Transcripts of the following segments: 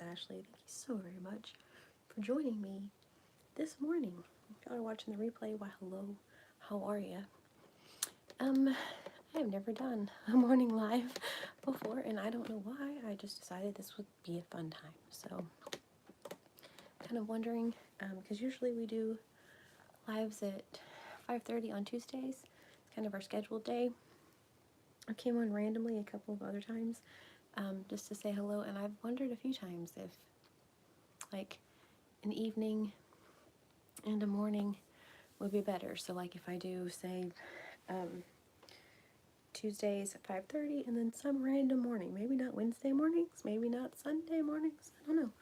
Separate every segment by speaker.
Speaker 1: Ashley. Thank you so very much for joining me this morning. If y'all are watching the replay, why hello, how are ya? I have never done a morning live before, and I don't know why. I just decided this would be a fun time. So, kind of wondering, because usually we do lives at 5:30 on Tuesdays. It's kind of our scheduled day. I came on randomly a couple of other times, just to say hello, and I've wondered a few times if, like, an evening and a morning would be better. So, like, if I do, say, Tuesdays at 5:30, and then some random morning, maybe not Wednesday mornings, maybe not Sunday mornings, I don't know,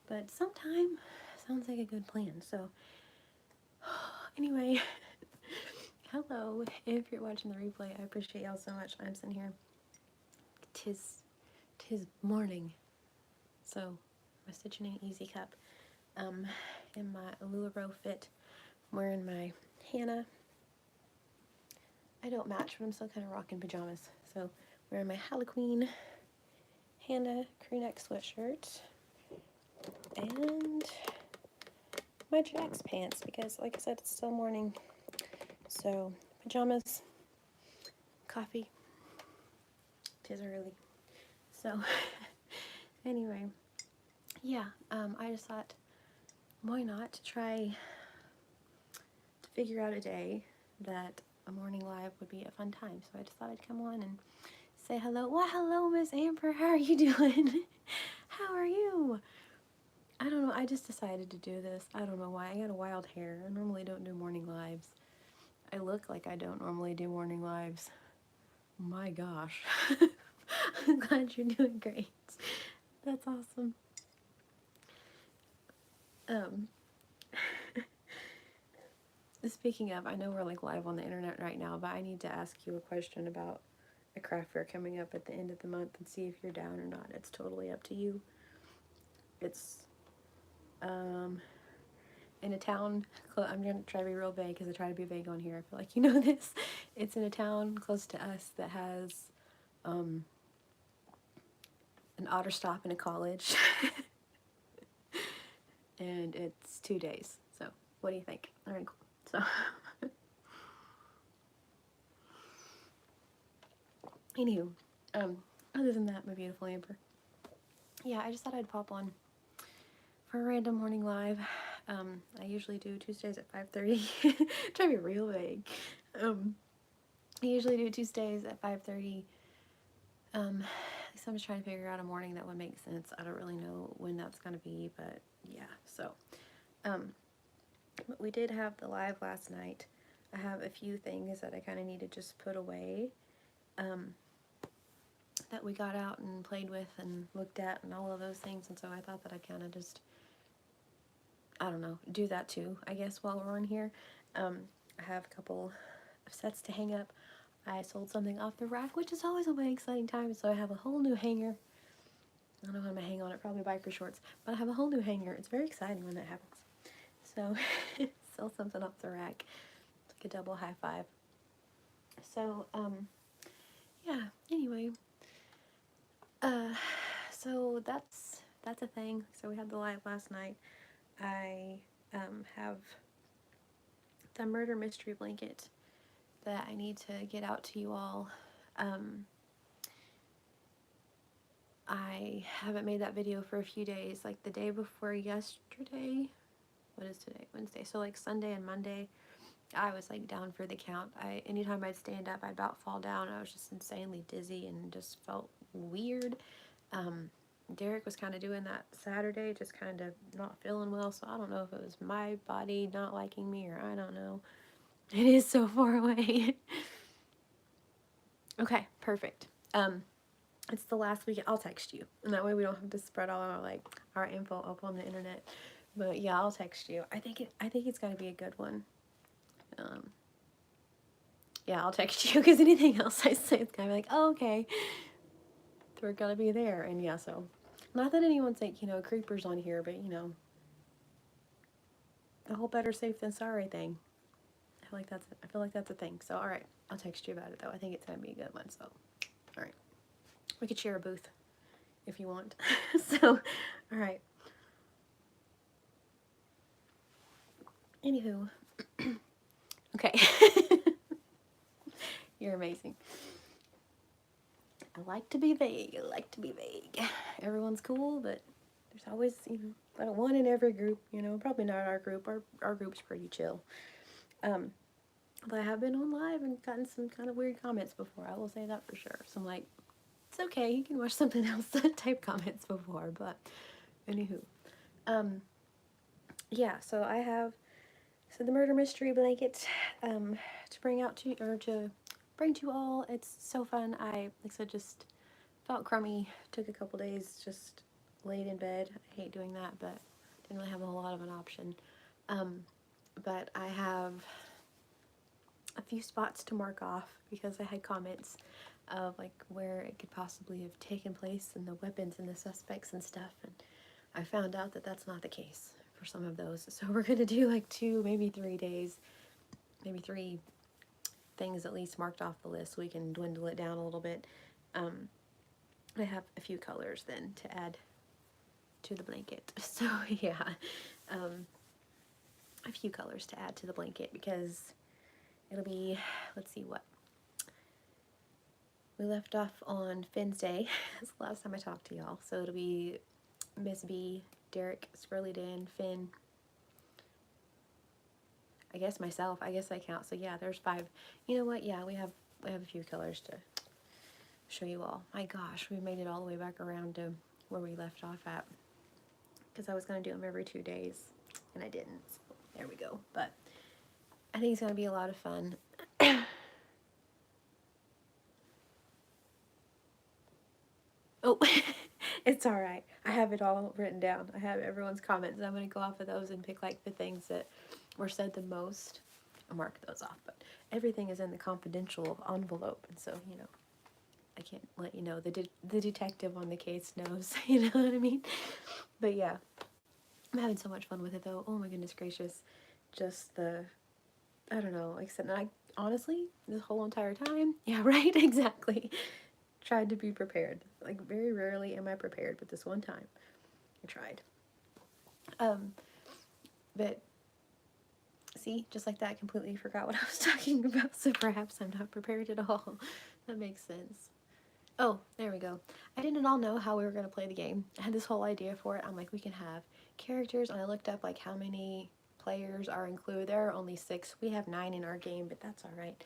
Speaker 1: but sometime sounds like a good plan. So, anyway, hello, if you're watching the replay, I appreciate y'all so much. I'm sitting here, tis morning, so I'm stitching an easy cup, in my LuLaRoe fit. I'm wearing my Hannah, I don't match, but I'm still kind of rocking pajamas, so wearing my Halloween Hannah crew neck sweatshirt, and my Jack's pants, because like I said, it's still morning, so pajamas, coffee, 'tis early. So anyway, yeah, I just thought, why not try to figure out a day that a morning live would be a fun time. So I just thought I'd come on and say hello. Well, hello, Miss Amber, how are you doing? How are you? I don't know, I just decided to do this. I don't know why. I got a wild hair. I normally don't do morning lives. I look like I don't normally do morning lives. My gosh. I'm glad you're doing great. That's awesome. Speaking of, I know we're like live on the internet right now, but I need to ask you a question about a craft fair coming up at the end of the month and see if you're down or not. It's totally up to you. It's in a town, I'm going to try to be real vague because I try to be vague on here. I feel like you know this. It's in a town close to us that has an otter stop in a college. And it's 2 days. So what do you think? All right, cool. So anywho, other than that, my beautiful Amber, yeah, I just thought I'd pop on for a random morning live. I usually do Tuesdays at 5:30. Try to be real vague. I usually do Tuesdays at 5:30. So I'm just trying to figure out a morning that would make sense. I don't really know when that's gonna be, but yeah. So, but we did have the live last night. I have a few things that I kind of need to just put away. That we got out and played with and looked at and all of those things, and so I thought that I'd kind of just, I don't know, do that too, I guess, while we're on here. I have a couple of sets to hang up. I sold something off the rack, which is always a very exciting time, so I have a whole new hanger. I don't know what I'm going to hang on it, probably biker shorts, but I have a whole new hanger. It's very exciting when that happens. So, sell something off the rack. It's like a double high five. So, yeah, anyway. So that's a thing. So we had the live last night. I have the murder mystery blanket that I need to get out to you all. I haven't made that video for a few days, like the day before yesterday. What is today? Wednesday. So like Sunday and Monday, I was like down for the count. Anytime I'd stand up, I'd about fall down. I was just insanely dizzy and just felt weird. Derek was kind of doing that Saturday, just kind of not feeling well, so I don't know if it was my body not liking me or I don't know. It is so far away. Okay, perfect. It's the last week. I'll text you, and that way we don't have to spread all our like our info up on the internet. But yeah, I'll text you. I think it's gonna be a good one. Yeah, I'll text you because anything else I say, it's gonna be like, oh, okay, we're gonna be there, and yeah, so. Not that anyone's like, creepers on here, but the whole better safe than sorry thing. I feel like that's a thing. So, all right, I'll text you about it though. I think it's gonna be a good one. So, all right, we could share a booth if you want. So, All right. Anywho. Okay. You're amazing. I like to be vague. I like to be vague. Everyone's cool, but there's always, like one in every group, probably not our group. Our group's pretty chill. But I have been on live and gotten some kind of weird comments before. I will say that for sure. So I'm like, it's okay. You can watch something else type comments before. But anywho, yeah. So I have the murder mystery blanket to bring out to bring to you all. It's so fun. Like I said, just felt crummy. Took a couple days. Just laid in bed. I hate doing that, but didn't really have a whole lot of an option. But I have a few spots to mark off because I had comments of like where it could possibly have taken place and the weapons and the suspects and stuff, and I found out that that's not the case for some of those. So we're gonna do like 2, maybe 3 days, maybe 3 things at least marked off the list so we can dwindle it down a little bit. I have a few colors then to add to the blanket. So yeah, a few colors to add to the blanket because it'll be, let's see what. We left off on Finn's Day. That's the last time I talked to y'all. So it'll be Miss B, Derek, Squirrely Dan, Finn, I guess myself. I guess I count. So yeah, there's 5. You know what? Yeah, we have a few colors to show you all. My gosh, we made it all the way back around to where we left off at. Because I was going to do them every 2 days, and I didn't. So there we go. But I think it's going to be a lot of fun. Oh, it's all right. I have it all written down. I have everyone's comments, and I'm going to go off of those and pick like the things that were said the most and mark those off. But everything is in the confidential envelope, and so, I can't let you know. The detective on the case knows, you know what I mean? But yeah, I'm having so much fun with it though. Oh my goodness gracious. Just I don't know, like I said, I honestly, this whole entire time, yeah, right, exactly, tried to be prepared. Like, very rarely am I prepared, but this one time, I tried. But, see, just like that, I completely forgot what I was talking about, so perhaps I'm not prepared at all. That makes sense. Oh, there we go. I didn't at all know how we were going to play the game. I had this whole idea for it. I'm like, we can have characters, and I looked up, like, how many players are included. There are only 6. We have 9 in our game, but that's all right.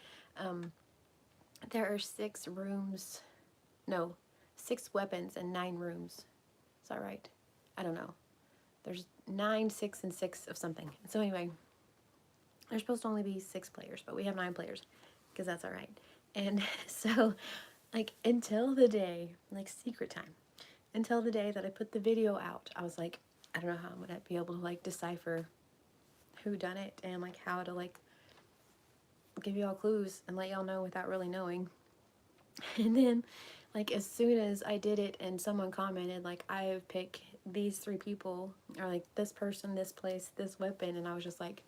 Speaker 1: There are 6 rooms. No, 6 weapons and 9 rooms. Is that right? I don't know. There's 9, 6, and 6 of something. So anyway, there's supposed to only be 6 players, but we have 9 players because that's all right. And so, like, until the day, like, secret time, until the day that I put the video out, I was like, I don't know how I'm going to be able to, like, decipher who done it and, like, how to, like, give y'all clues and let y'all know without really knowing. And then, like, as soon as I did it and someone commented, like, I have picked these 3 people, or, like, this person, this place, this weapon, and I was just like,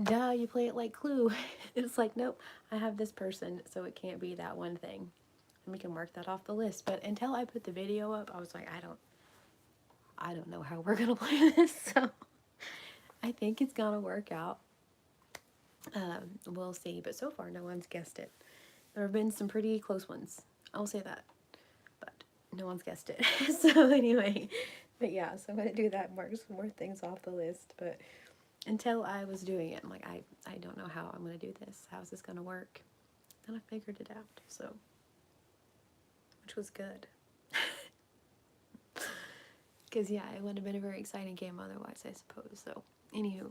Speaker 1: duh, you play it like Clue. It's like, nope, I have this person, so it can't be that one thing. And we can mark that off the list. But until I put the video up, I was like, I don't know how we're gonna play this, so I think it's gonna work out. We'll see, but so far no one's guessed it. There have been some pretty close ones, I'll say that, but no one's guessed it. So anyway, but yeah, so I'm gonna do that, mark some more things off the list, but until I was doing it, I'm like, I don't know how I'm gonna do this. How's this gonna work? Then I figured it out, so, which was good. Because, yeah, it would have been a very exciting game otherwise, I suppose. So, anywho.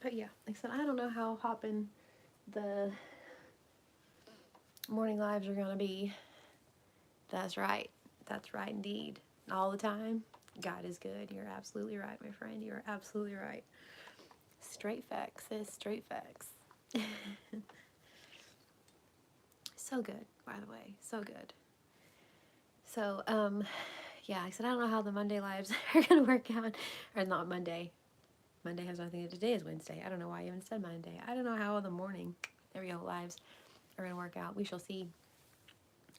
Speaker 1: But, yeah, like I said, I don't know how hopping the morning lives are going to be. That's right. That's right indeed. All the time. God is good. You're absolutely right, my friend. You're absolutely right. Straight facts, sis. Straight facts. So good, by the way. So good. So, yeah, like I said, I don't know how the Monday lives are going to work out. Or not Monday. Monday has nothing to do. Today is Wednesday. I don't know why I even said Monday. I don't know how the morning, there we go, lives are going to work out. We shall see.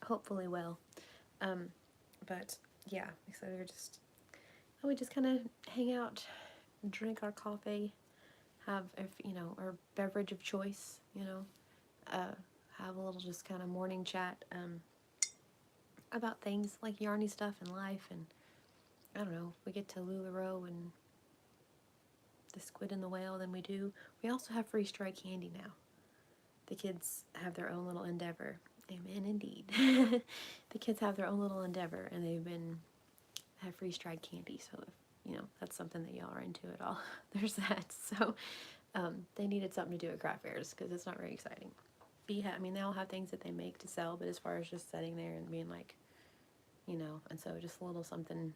Speaker 1: Hopefully well. But yeah, so we just kind of hang out, drink our coffee, have, if you know, our beverage of choice, you know, have a little just kind of morning chat about things like yarny stuff in life, and I don't know, we get to LuLaRoe and the Squid and the Whale, then we also have freeze-dried candy now. The kids have their own little endeavor. Amen, indeed. The kids have their own little endeavor, and have freeze-dried candy, so if, you know, that's something that y'all are into at all, there's that. So, they needed something to do at craft fairs, because it's not very exciting. I mean, they all have things that they make to sell, but as far as just sitting there and being like, you know, and so just a little something,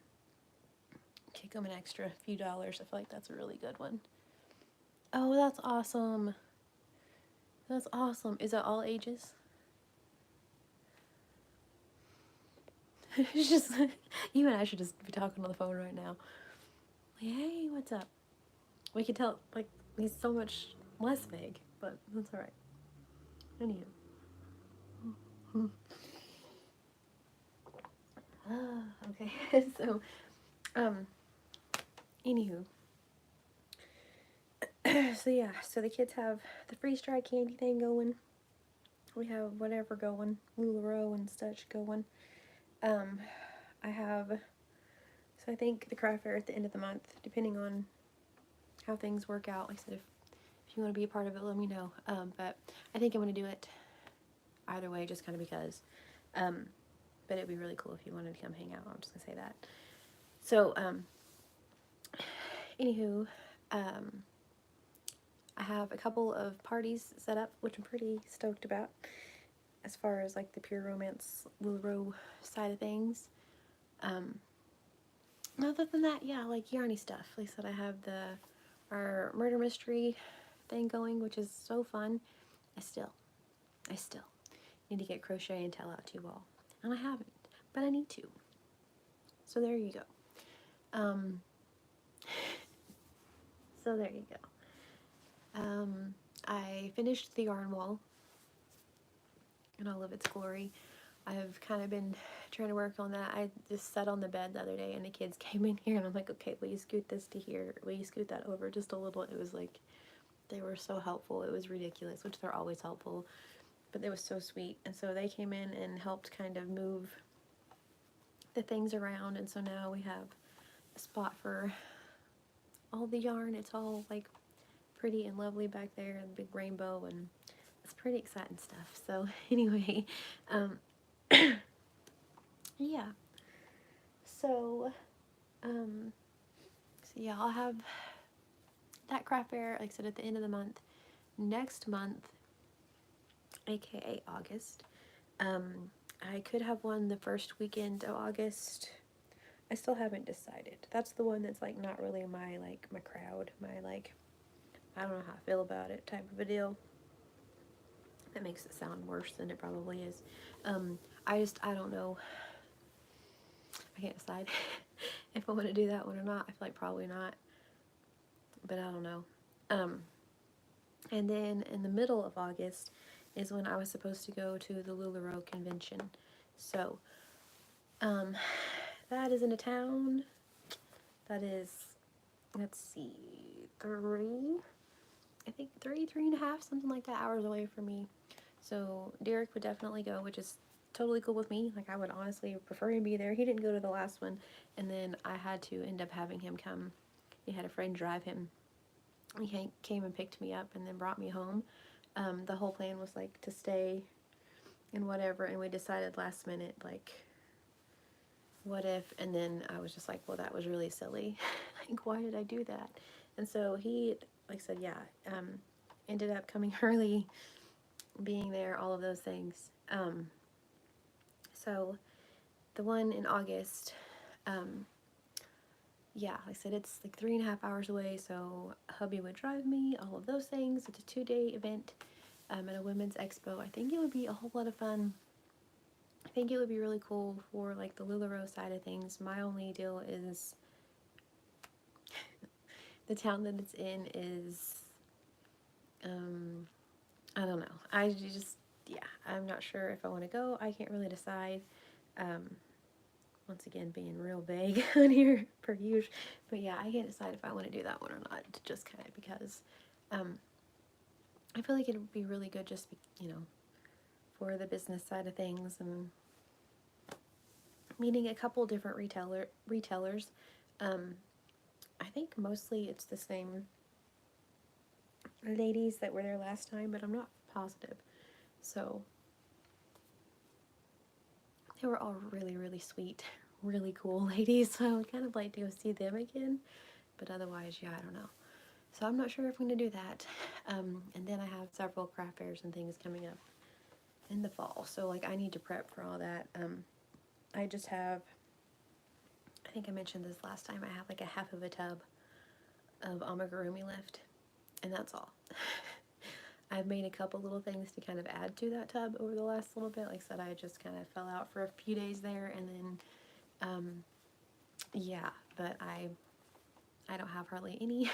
Speaker 1: kick them an extra few dollars. I feel like that's a really good one. Oh, that's awesome. That's awesome. Is it all ages? It's just, you and I should just be talking on the phone right now. Like, hey, what's up? We could tell, like, he's so much less vague, but that's alright. Anywho. Okay. So, anywho. So yeah, so the kids have the freeze-dried candy thing going. We have whatever going, LuLaRoe and such going. I have, so I think the craft fair at the end of the month, depending on how things work out. Like I said, if you want to be a part of it, let me know. But I think I'm going to do it either way, just kind of because. But it'd be really cool if you wanted to come hang out. I'm just going to say that. So, anywho, I have a couple of parties set up, which I'm pretty stoked about, as far as like the pure romance LuLaRoe side of things. Other than that, yeah, like yarny stuff. Like I said, I have our murder mystery thing going, which is so fun. I still need to get crochet and tell out to you all, and I haven't, but I need to. So there you go. So there you go. I finished the yarn wall in all of its glory. I've kind of been trying to work on that. I just sat on the bed the other day and the kids came in here and I'm like, okay, will you scoot this to here? Will you scoot that over just a little? It was like, they were so helpful. It was ridiculous, which they're always helpful, but it was so sweet. And so they came in and helped kind of move the things around. And so now we have a spot for all the yarn. It's all like pretty and lovely back there, and the big rainbow, and it's pretty exciting stuff. So anyway, yeah. So, yeah, I'll have that craft fair, like I said, at the end of the month. Next month, aka August, I could have one the first weekend of August. I still haven't decided. That's the one that's like not really my crowd, my like, I don't know how I feel about it type of a deal. That makes it sound worse than it probably is. I don't know. I can't decide if I want to do that one or not. I feel like probably not, but I don't know. And then in the middle of August is when I was supposed to go to the LuLaRoe convention. So, that is in a town that is, let's see, three and a half, something like that, hours away from me. So Derek would definitely go, which is totally cool with me. Like, I would honestly prefer him to be there. He didn't go to the last one, and then I had to end up having him come. He had a friend drive him. He came and picked me up and then brought me home. The whole plan was like to stay and whatever, and we decided last minute, like, what if, and then I was just like, well, that was really silly. Like, why did I do that? And so he, like I said, yeah, ended up coming early, being there, all of those things. So the one in August, yeah, like I said, it's like 3.5 hours away, so hubby would drive me, all of those things. It's a 2-day event at a women's expo. I think it would be a whole lot of fun. I think it would be really cool for like the LuLaRoe side of things. My only deal is the town that it's in is, I don't know. Yeah, I'm not sure if I want to go. I can't really decide. once again being real vague on here per usual. But yeah, I can't decide if I want to do that one or not, just kind of because I feel like it would be really good just, for the business side of things and meeting a couple different retailers. I think mostly it's the same ladies that were there last time, but I'm not positive. So they were all really, really sweet, really cool ladies. So I would kind of like to go see them again. But otherwise, yeah, I don't know. So I'm not sure if I'm going to do that. And then I have several craft fairs and things coming up in the fall. So like I need to prep for all that. I just have, I think I mentioned this last time, I have like a half of a tub of amigurumi left. And that's all. I've made a couple little things to kind of add to that tub over the last little bit. Like I said, I just kind of fell out for a few days there, and then, yeah, but I don't have hardly any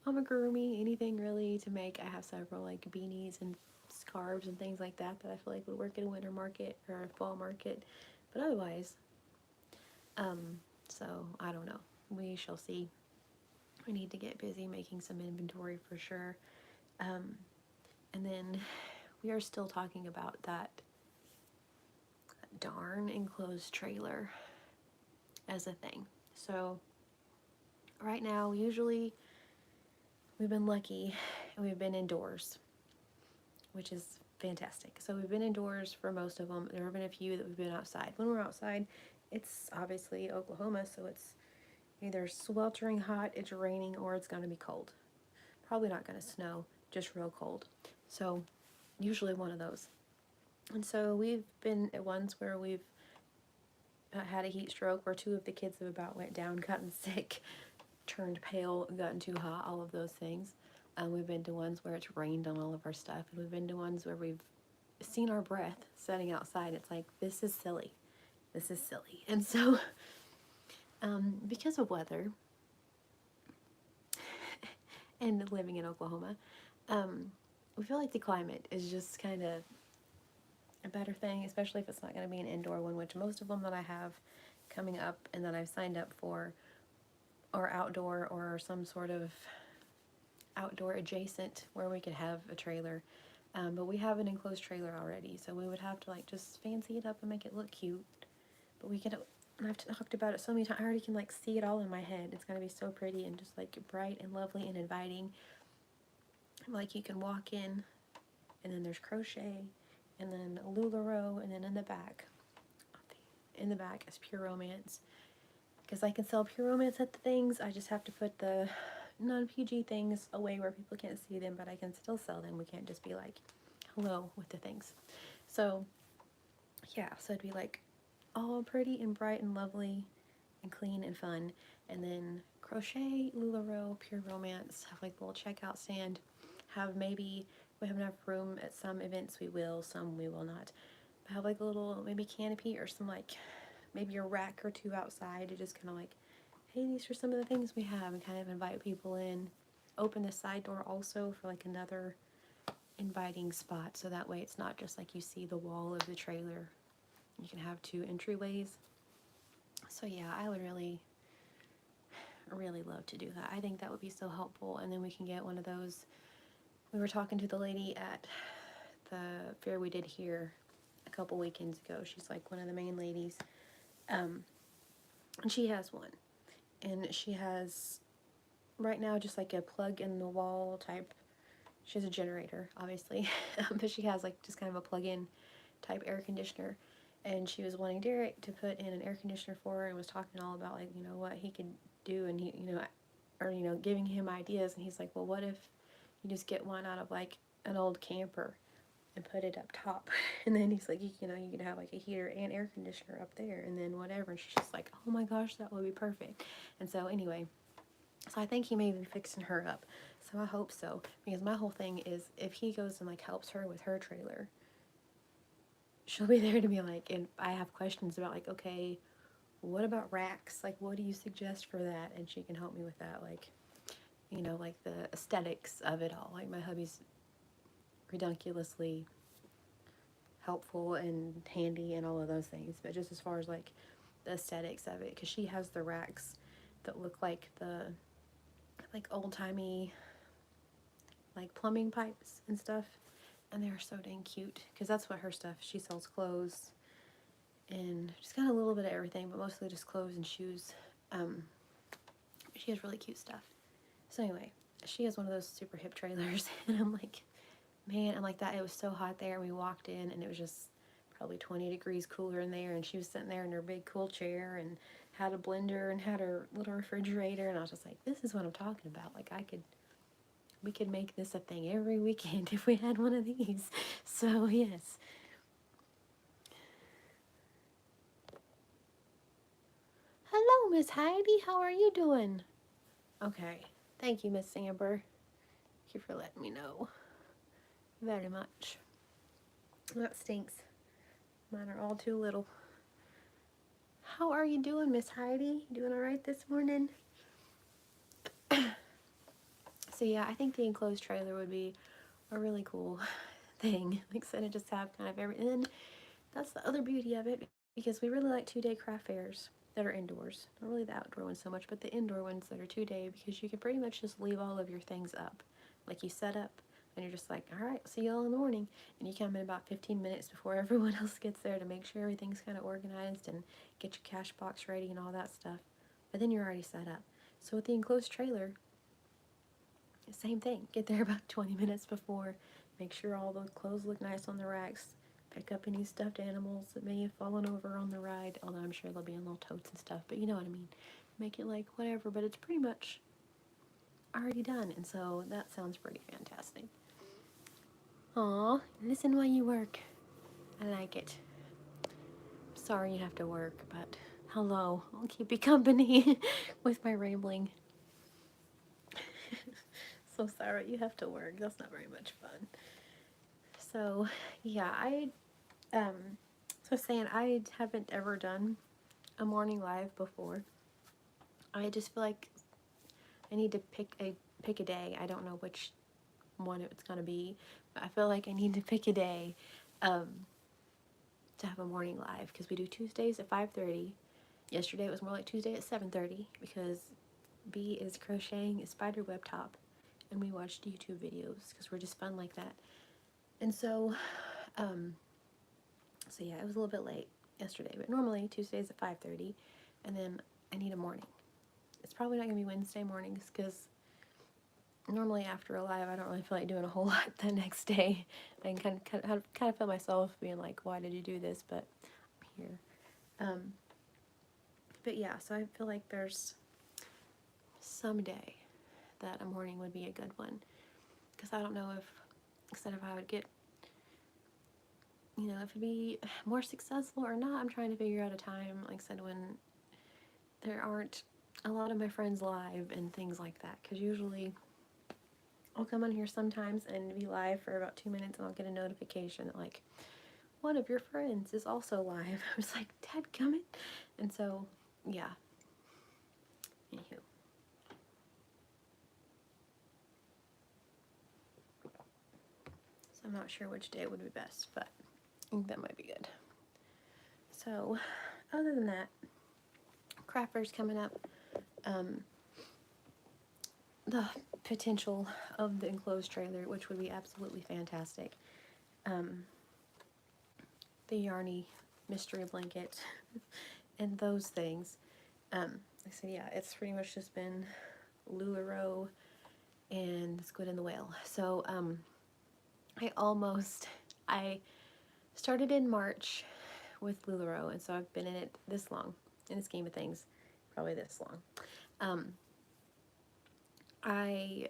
Speaker 1: amigurumi, anything really to make. I have several like beanies and scarves and things like that that I feel like would work at a winter market or a fall market, but otherwise, so I don't know. We shall see. We need to get busy making some inventory for sure. And then we are still talking about that darn enclosed trailer as a thing. So right now, usually we've been lucky and we've been indoors, which is fantastic. So we've been indoors for most of them. There have been a few that we've been outside. When we're outside, it's obviously Oklahoma, so it's either sweltering hot, it's raining, or it's going to be cold. Probably not going to snow, just real cold. So usually one of those. And so we've been at ones where we've had a heat stroke where two of the kids have about went down, gotten sick, turned pale, gotten too hot, all of those things. We've been to ones where it's rained on all of our stuff, and we've been to ones where we've seen our breath setting outside. It's like, this is silly. This is silly. And so, because of weather and living in Oklahoma, we feel like the climate is just kind of a better thing, especially if it's not going to be an indoor one, which most of them that I have coming up and that I've signed up for are outdoor or some sort of outdoor adjacent where we could have a trailer. But we have an enclosed trailer already, so we would have to like just fancy it up and make it look cute. But we could, I've talked about it so many times, I already can like see it all in my head. It's going to be so pretty and just like bright and lovely and inviting. Like you can walk in and then there's crochet and then LuLaRoe, and then in the back is Pure Romance. Because I can sell Pure Romance at the things, I just have to put the non-PG things away where people can't see them, but I can still sell them. We can't just be like, hello with the things. So, yeah, so it'd be like all pretty and bright and lovely and clean and fun. And then crochet, LuLaRoe, Pure Romance, have like a little checkout stand. Have maybe, we have enough room at some events we will, some we will not. But have like a little maybe canopy or some like, maybe a rack or two outside to just kind of like, hey, these are some of the things we have, and kind of invite people in. Open the side door also for like another inviting spot, so that way it's not just like you see the wall of the trailer. You can have two entryways. So yeah, I would really, really love to do that. I think that would be so helpful. And then we can get one of those. We were talking to the lady at the fair we did here a couple weekends ago. She's like one of the main ladies. And she has one. And she has, right now, just like a plug in the wall type. She has a generator, obviously. But she has like just kind of a plug-in type air conditioner. And she was wanting Derek to put in an air conditioner for her and was talking all about like, what he could do, and he, or giving him ideas. And he's like, well, what if you just get one out of like an old camper and put it up top? And then he's like, you could have like a heater and air conditioner up there and then whatever. And she's just like, oh my gosh, that would be perfect. And so anyway, so I think he may be fixing her up. So I hope so, because my whole thing is if he goes and like helps her with her trailer, she'll be there to be like, and I have questions about like, okay, what about racks? Like, what do you suggest for that? And she can help me with that, like, like the aesthetics of it all. Like my hubby's redunculously helpful and handy and all of those things, but just as far as like the aesthetics of it, because she has the racks that look like the like old-timey like plumbing pipes and stuff, and they're so dang cute, because that's what her stuff, she sells clothes, and she's got a little bit of everything, but mostly just clothes and shoes. She has really cute stuff. So anyway, she has one of those super hip trailers, and I'm like, man, I'm like that. It was so hot there, and we walked in, and it was just probably 20 degrees cooler in there, and she was sitting there in her big cool chair, and had a blender, and had her little refrigerator, and I was just like, this is what I'm talking about. Like, we could make this a thing every weekend if we had one of these. So yes. Hello, Miss Heidi. How are you doing? Okay. Thank you, Miss Amber. Thank you for letting me know. Very much. That stinks. Mine are all too little. How are you doing, Miss Heidi? Doing all right this morning? So yeah, I think the enclosed trailer would be a really cool thing. Like I said, it just have kind of everything. And that's the other beauty of it, because we really like 2-day craft fairs that are indoors. Not really the outdoor ones so much, but the indoor ones that are 2-day, because you can pretty much just leave all of your things up. Like you set up, and you're just like, all right, see y'all in the morning. And you come in about 15 minutes before everyone else gets there to make sure everything's kind of organized and get your cash box ready and all that stuff. But then you're already set up. So with the enclosed trailer, same thing. Get there about 20 minutes before. Make sure all the clothes look nice on the racks. Pick up any stuffed animals that may have fallen over on the ride, although I'm sure they'll be in little totes and stuff, but you know what I mean. Make it like whatever, but it's pretty much already done, and so that sounds pretty fantastic. Aw, listen while you work. I like it. Sorry you have to work, but hello, I'll keep you company with my rambling. So sorry you have to work. That's not very much fun. So yeah, so saying I haven't ever done a morning live before. I just feel like I need to pick a day. I don't know which one it's gonna be, but I feel like I need to pick a day to have a morning live, because we do Tuesdays at 5:30. Yesterday it was more like Tuesday at 7:30, because B is crocheting a spider web top, and we watched YouTube videos because we're just fun like that. And so so yeah, it was a little bit late yesterday, but normally Tuesdays at 5:30, and then I need a morning. It's probably not gonna be Wednesday mornings, because normally after a live I don't really feel like doing a whole lot the next day. I can kind of feel myself being like, why did you do this? But I'm here. But yeah, so I feel like there's some day that a morning would be a good one, because I don't know if I would get, if it'd be more successful or not. I'm trying to figure out a time, like I said, when there aren't a lot of my friends live and things like that, because usually I'll come on here sometimes and be live for about 2 minutes, and I'll get a notification that like one of your friends is also live. I was like, dadgummit. And so yeah, anywho. So I'm not sure which day would be best, but I think that might be good. So other than that, craft fair's coming up. The potential of the enclosed trailer, which would be absolutely fantastic. The Yarny mystery blanket and those things. Like I said, yeah, it's pretty much just been LuLaRoe and Squid and the Whale. So I started in March with LuLaRoe, and so I've been in it this long, in the scheme of things, probably this long. I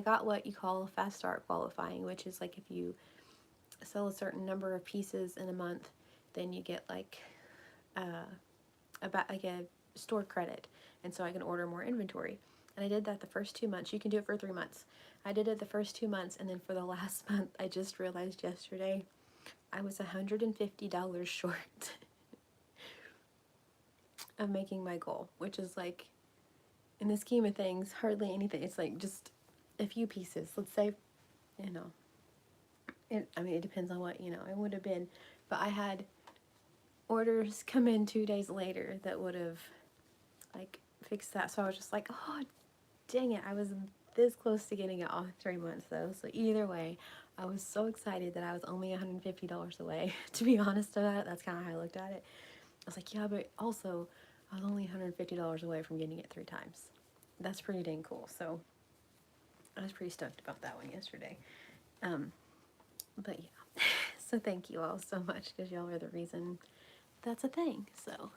Speaker 1: got what you call fast start qualifying, which is like if you sell a certain number of pieces in a month, then you get like about like a store credit, and so I can order more inventory. And I did that the first 2 months. You can do it for 3 months. I did it the first 2 months, and then for the last month, I just realized yesterday I was $150 short of making my goal, which is like, in the scheme of things, hardly anything. It's like just a few pieces. Let's say, it depends on what, it would have been. But I had orders come in 2 days later that would have like fixed that. So I was just like, oh, dang it. I was this close to getting it off 3 months though. So either way, I was so excited that I was only $150 away. To be honest about it, that's kind of how I looked at it. I was like, yeah, but also I was only $150 away from getting it 3 times. That's pretty dang cool. So I was pretty stoked about that one yesterday. But yeah, so thank you all so much because y'all are the reason that's a thing. So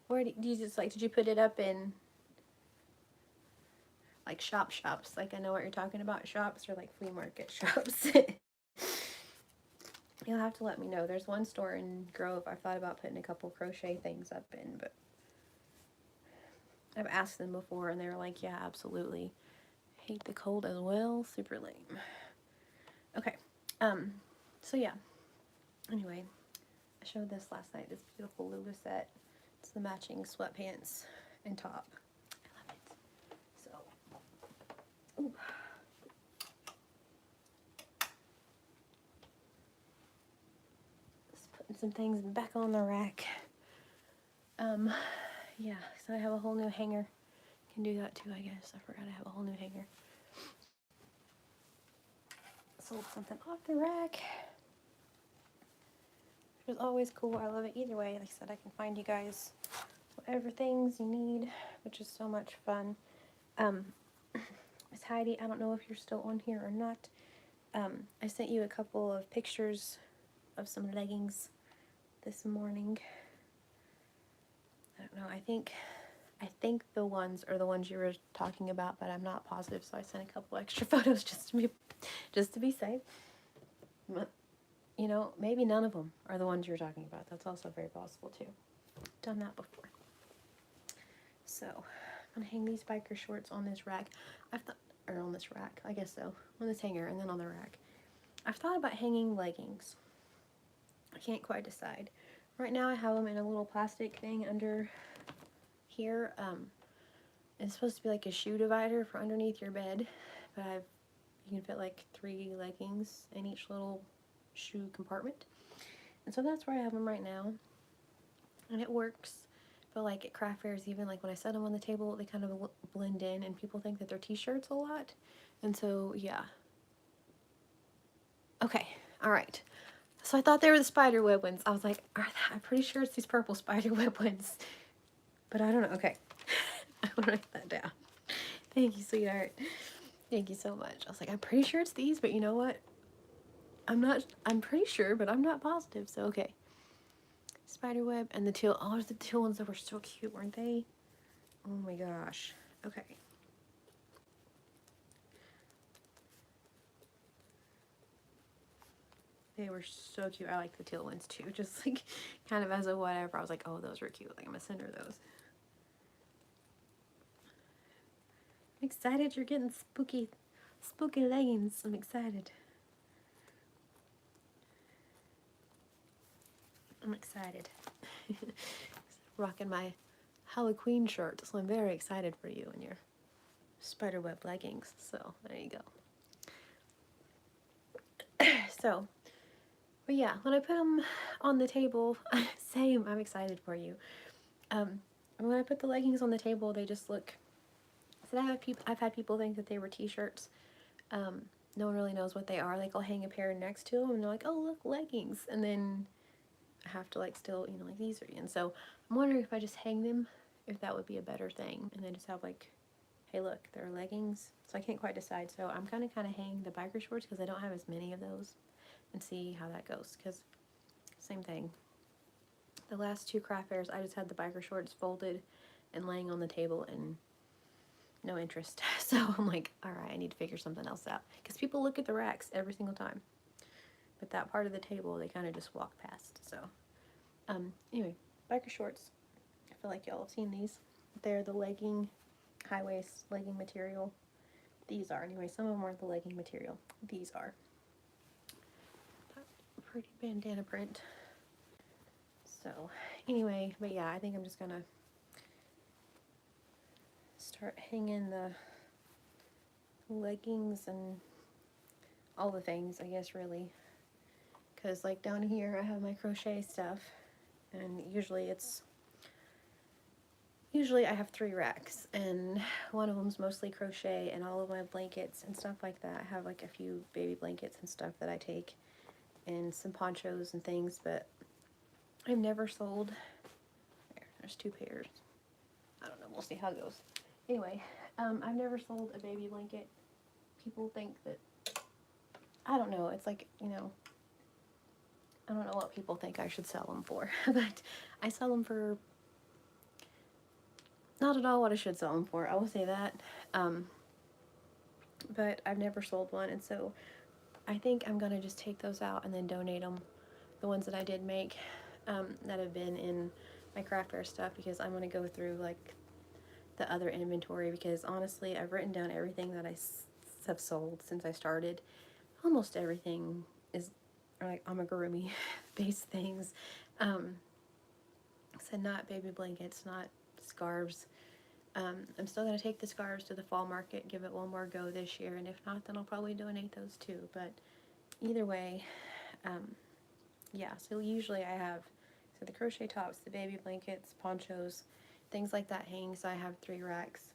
Speaker 1: where do you just like, did you put it up in like shops? Like I know what you're talking about, shops or like flea market shops. You'll have to let me know. There's one store in Grove I've thought about putting a couple crochet things up in, but I've asked them before and they were like, yeah, absolutely. Hate the cold as well. Super lame. Okay. So yeah. Anyway, I showed this last night, this beautiful Lula set. It's the matching sweatpants and top. I love it. So, ooh. Just putting some things back on the rack. Yeah, so I have a whole new hanger. Can do that too, I guess. I forgot I have a whole new hanger. Sold something off the rack, which is always cool. I love it either way. Like I said, I can find you guys whatever things you need, which is so much fun. Miss Heidi, I don't know if you're still on here or not. I sent you a couple of pictures of some leggings this morning. I don't know, I think the ones are the ones you were talking about, but I'm not positive, so I sent a couple extra photos just to be safe. But, you know, maybe none of them are the ones you're talking about. That's also very possible too. Done that before. So, I'm gonna hang these biker shorts on this rack. On this rack, I guess so. On this hanger and then on the rack. I've thought about hanging leggings. I can't quite decide. Right now I have them in a little plastic thing under here. It's supposed to be like a shoe divider for underneath your bed, but you can fit like 3 leggings in each little shoe compartment. And so that's where I have them right now. And it works. But like at craft fairs, even like when I set them on the table, they kind of blend in and people think that they're t-shirts a lot. And so, yeah. Okay, all right. So I thought they were the spider web ones. I was like, I'm pretty sure it's these purple spider web ones. But I don't know. Okay. I will write that down. Thank you, sweetheart. Thank you so much. I was like, I'm pretty sure it's these, but you know what? I'm pretty sure, but I'm not positive. So, okay. Spiderweb and the teal. Oh, the teal ones that were so cute, weren't they? Oh my gosh. Okay. They were so cute. I like the teal ones too. Just like kind of as a whatever. I was like, oh, those were cute. Like, I'm gonna send her those. I'm excited you're getting spooky leggings. I'm excited. I'm excited. Rocking my Halloween shirt, so I'm very excited for you and your spiderweb leggings. So there you go. So, but yeah, when I put them on the table, same, I'm excited for you. When I put the leggings on the table, they just look. So I've had people think that they were t-shirts. No one really knows what they are. Like I'll hang a pair next to them, and they're like, "Oh, look, leggings," and then I have to like still, you know, like these are. And so I'm wondering if I just hang them, if that would be a better thing, and then just have like, hey, look, there are leggings. So I can't quite decide. So I'm kind of hang the biker shorts because I don't have as many of those, and see how that goes. Because same thing. The last 2 craft fairs, I just had the biker shorts folded and laying on the table and no interest. So I'm like, all right, I need to figure something else out. Because people look at the racks every single time. But that part of the table, they kind of just walk past. So, anyway, biker shorts. I feel like y'all have seen these. They're the legging, high waist legging material. These are, anyway, some of them aren't the legging material. These are. Pretty bandana print. So, anyway, but yeah, I think I'm just gonna start hanging the leggings and all the things, I guess, really. Because, like, down here I have my crochet stuff, and usually I have 3 racks, and one of them's mostly crochet, and all of my blankets and stuff like that. I have, like, a few baby blankets and stuff that I take, and some ponchos and things, but I've never sold. There's 2 pairs. I don't know, we'll see how it goes. Anyway, I've never sold a baby blanket. People think that, I don't know, it's like, you know, I don't know what people think I should sell them for, but I sell them for not at all what I should sell them for, I will say that. But I've never sold one, and so I think I'm going to just take those out and then donate them, the ones that I did make, that have been in my craftware stuff, because I'm going to go through, like, the other inventory, because honestly, I've written down everything that I have sold since I started. Almost everything is, like, amigurumi based things. So not baby blankets, not scarves. I'm still going to take the scarves to the fall market, give it one more go this year, and if not, then I'll probably donate those too. But either way, yeah, so usually I have, so the crochet tops, the baby blankets, ponchos, things like that hang, so I have 3 racks.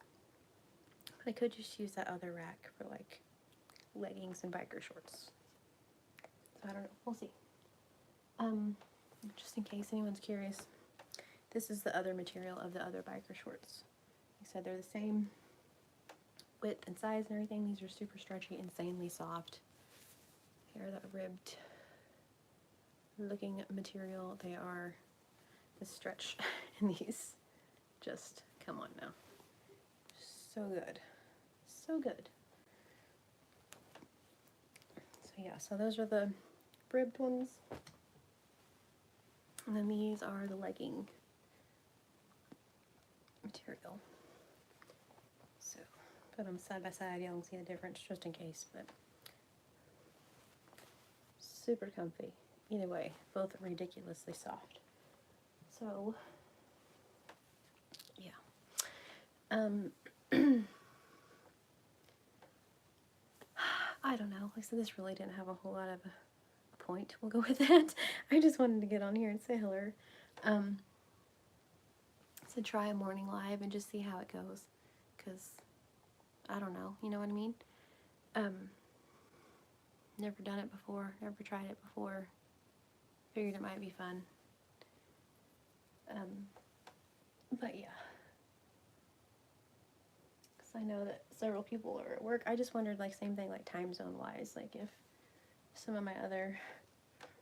Speaker 1: But I could just use that other rack for, like, leggings and biker shorts. So I don't know, we'll see. Just in case anyone's curious, this is the other material of the other biker shorts. Like I said, they're the same width and size and everything. These are super stretchy, insanely soft. Here are the ribbed looking material. They are the stretch in these. Just, come on now. So good. So good. So yeah, so those are the ribbed ones. And then these are the legging material. So, put them side by side. You don't see the difference just in case, but super comfy. Either way, both ridiculously soft. So, yeah. I don't know. Like I said, this really didn't have a whole lot of a point. We'll go with that. I just wanted to get on here and say hello. To try a morning live and just see how it goes. Because, I don't know. You know what I mean? Never done it before. Never tried it before. Figured it might be fun. But yeah. Because I know that several people are at work. I just wondered, like, same thing, like, time zone wise. Like, if some of my other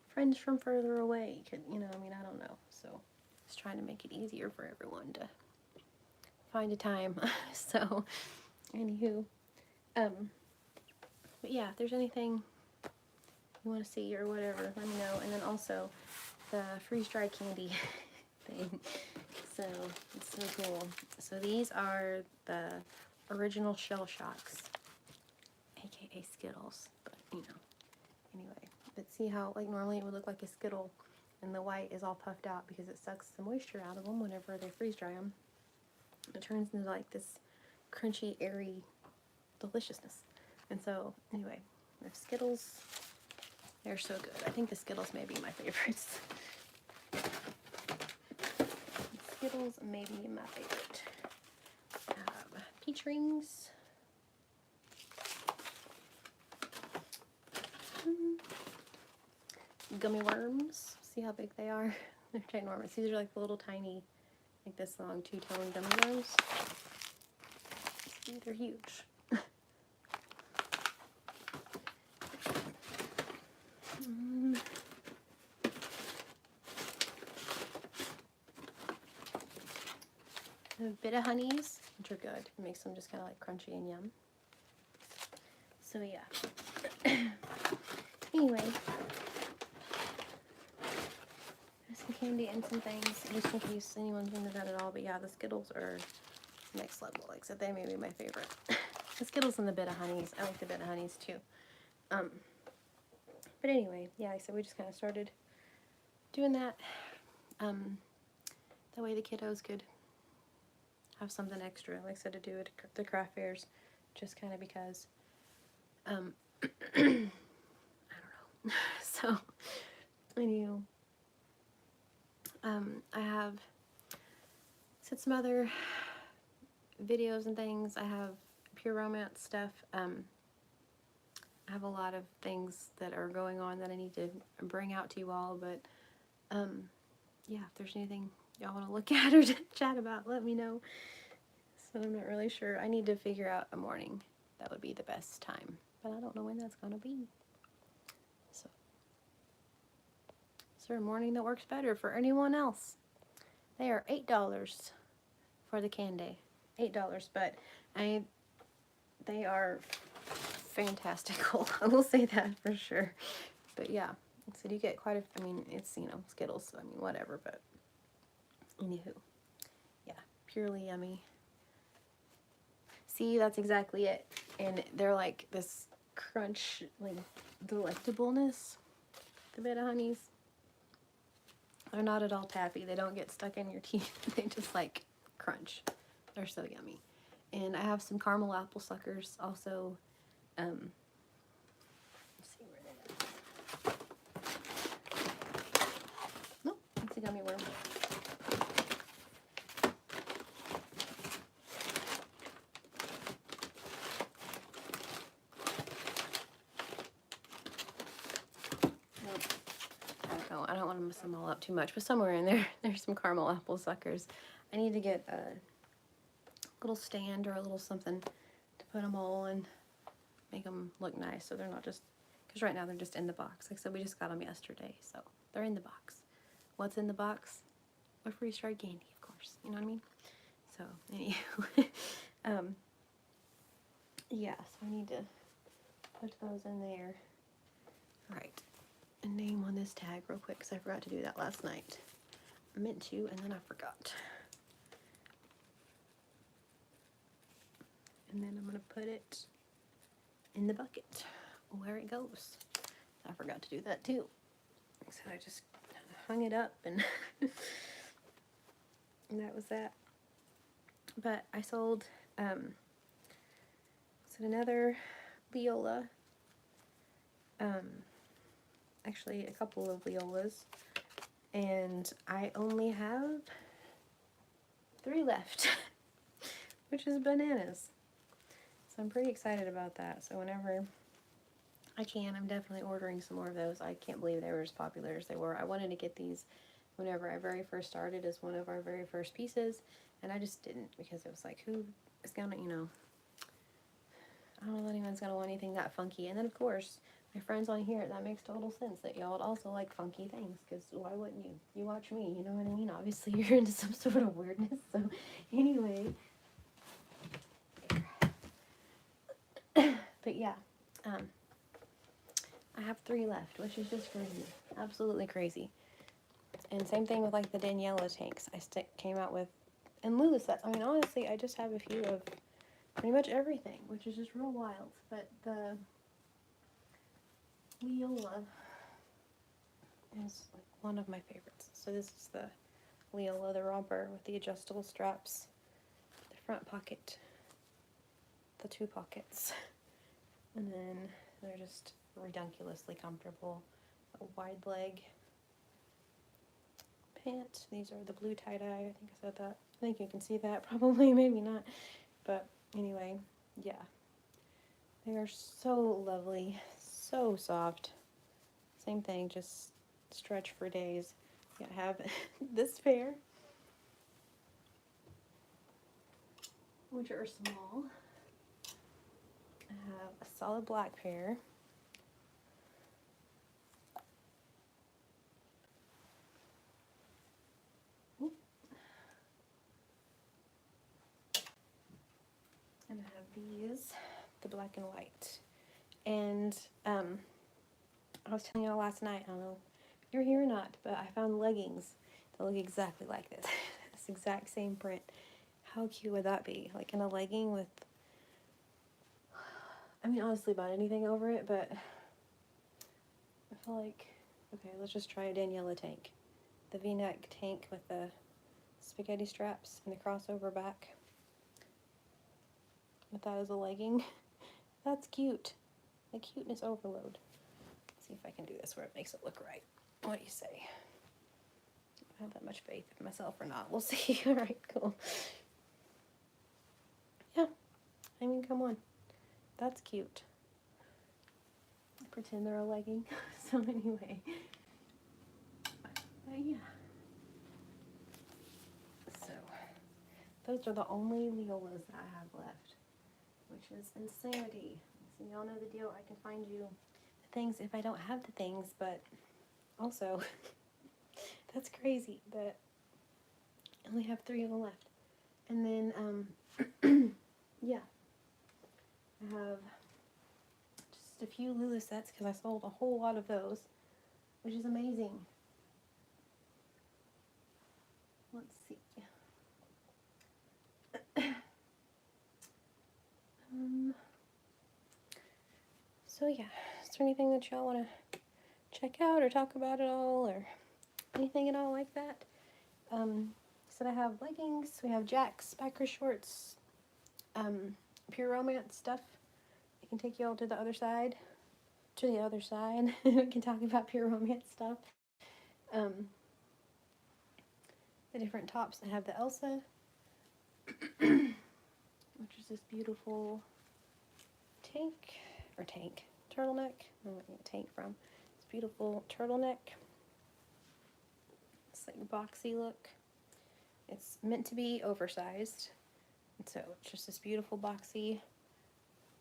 Speaker 1: friends from further away could, you know, I mean, I don't know. So, just trying to make it easier for everyone to find a time. So, anywho. But yeah, if there's anything you want to see or whatever, let me know. And then also the freeze-dried candy thing. So it's so cool. So these are the original Shell Shocks, aka Skittles. But you know, anyway. But see how, like, normally it would look like a Skittle, and the white is all puffed out because it sucks the moisture out of them whenever they freeze-dry them. It turns into like this crunchy, airy deliciousness. And so, anyway, there's Skittles. They're so good. I think the Skittles may be my favorites. Skittles may be my favorite. I have peach rings. Gummy worms. See how big they are? They're ginormous. These are like the little tiny, like this long two-tone gummy worms. See, they're huge. A bit of honeys, which are good. It makes them just kind of like crunchy and yum. So yeah. Anyway, there's some candy and some things, just in case anyone's into that at all. But yeah, the Skittles are next level. Like I said, they may be my favorite. The Skittles and the bit of honeys. I like the bit of honeys too. But anyway, yeah, like I said, we just kind of started doing that. That way the kiddos could have something extra, like I said, to do at the craft fairs, just kind of because So, anywho, I have said some other videos and things. I have pure romance stuff. I have a lot of things that are going on that I need to bring out to you all, but yeah, if there's anything y'all want to look at or chat about, let me know. So I'm not really sure. I need to figure out a morning that would be the best time, but I don't know when that's gonna be. So, is there a morning that works better for anyone else? They are $8 for the candy. $8, but they are fantastical. I will say that for sure. But yeah, so you get quite a, I mean, it's, you know, Skittles, so I mean, whatever, but anywho, yeah, purely yummy. See, that's exactly it. And they're like this crunch, like delectableness, the Beta Honeys. They're not at all taffy. They don't get stuck in your teeth. They just like crunch. They're so yummy. And I have some caramel apple suckers also. Let's see where they're at. Nope, it's a gummy worm. I don't want to mess them all up too much, but somewhere in there, there's some caramel apple suckers. I need to get a little stand or a little something to put them all in, make them look nice so they're not just, because right now they're just in the box. Like I said, we just got them yesterday, so they're in the box. What's in the box? A freeze-dried candy, of course. You know what I mean? So, anywho, yeah, so I need to put those in there. All right. A name on this tag real quick because I forgot to do that last night. I meant to, and then I forgot. And then I'm going to put it in the bucket where it goes. I forgot to do that too. So I just hung it up and, and that was that. But I sold another Leola. Actually a couple of Leolas, and I only have 3 left, which is bananas. So I'm pretty excited about that. So whenever I can, I'm definitely ordering some more of those. I can't believe they were as popular as they were. I wanted to get these whenever I very first started as one of our very first pieces, and I just didn't, because it was like, who is gonna, you know, I don't know if anyone's gonna want anything that funky. And then of course, my friends on here, that makes total sense that y'all also like funky things, because why wouldn't you? You watch me, you know what I mean? Obviously you're into some sort of weirdness, so anyway. But yeah, I have 3 left, which is just crazy. Absolutely crazy. And same thing with like the Daniela tanks came out with, and Lula sets. I mean, honestly, I just have a few of pretty much everything, which is just real wild. But the Leola is like one of my favorites. So this is the Leola, the romper with the adjustable straps, the front pocket, the 2 pockets, and then they're just redunculously comfortable. A wide leg pant. These are the blue tie-dye. I think I said that. I think you can see that. Probably, maybe not. But anyway, yeah. They are so lovely. So soft. Same thing, just stretch for days. Yeah, I have this pair, which are small. I have a solid black pair. And I have these, the black and white. And I was telling y'all last night, I don't know if you're here or not, but I found leggings that look exactly like this. This exact same print. How cute would that be? Like in a legging with, I mean, honestly, about anything over it, but I feel like, okay, let's just try a Daniela tank. The V-neck tank with the spaghetti straps and the crossover back. With that as a legging. That's cute. The cuteness overload. See if I can do this where it makes it look right. What do you say? I have that much faith in myself or not. We'll see. All right, cool. Yeah, I mean, come on. That's cute. Pretend they're a legging. So anyway. Yeah. So, those are the only Leolas that I have left, which is insanity. So y'all know the deal. I can find you the things if I don't have the things, but also, that's crazy that I only have 3 of them left. And then, yeah, I have just a few Lula sets because I sold a whole lot of those, which is amazing. Let's see. So yeah, is there anything that y'all want to check out or talk about at all or anything at all like that? So I have leggings, we have Jack's biker shorts, pure romance stuff. I can take you all to the other side. We can talk about pure romance stuff. The different tops. I have the Elsa, which is this beautiful turtleneck. I don't know where I get tank from. It's beautiful turtleneck. It's like a boxy look. It's meant to be oversized. And so it's just this beautiful boxy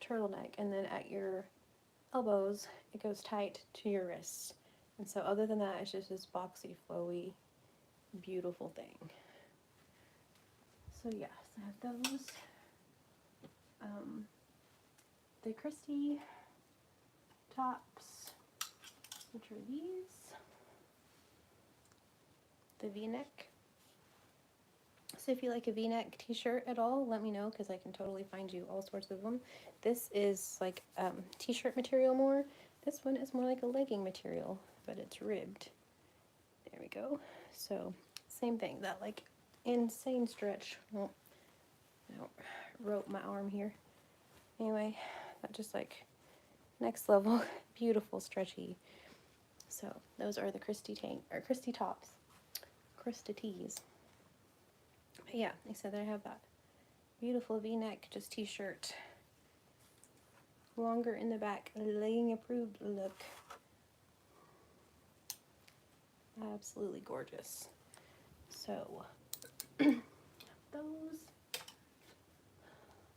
Speaker 1: turtleneck. And then at your elbows, it goes tight to your wrists. And so other than that, it's just this boxy, flowy, beautiful thing. So yes, I have those. The Christie tops, which are these. The V-neck. So if you like a V-neck t-shirt at all, let me know because I can totally find you all sorts of them. This is like t-shirt material more. This one is more like a legging material, but it's ribbed. There we go. So same thing, that like insane stretch. Well, I wrote my arm here. Anyway, that just like next level, beautiful stretchy. So those are the Christie tops, Christie tees. But yeah, like I said, I have that beautiful V-neck, just t-shirt, longer in the back, legging approved look. Absolutely gorgeous. So those,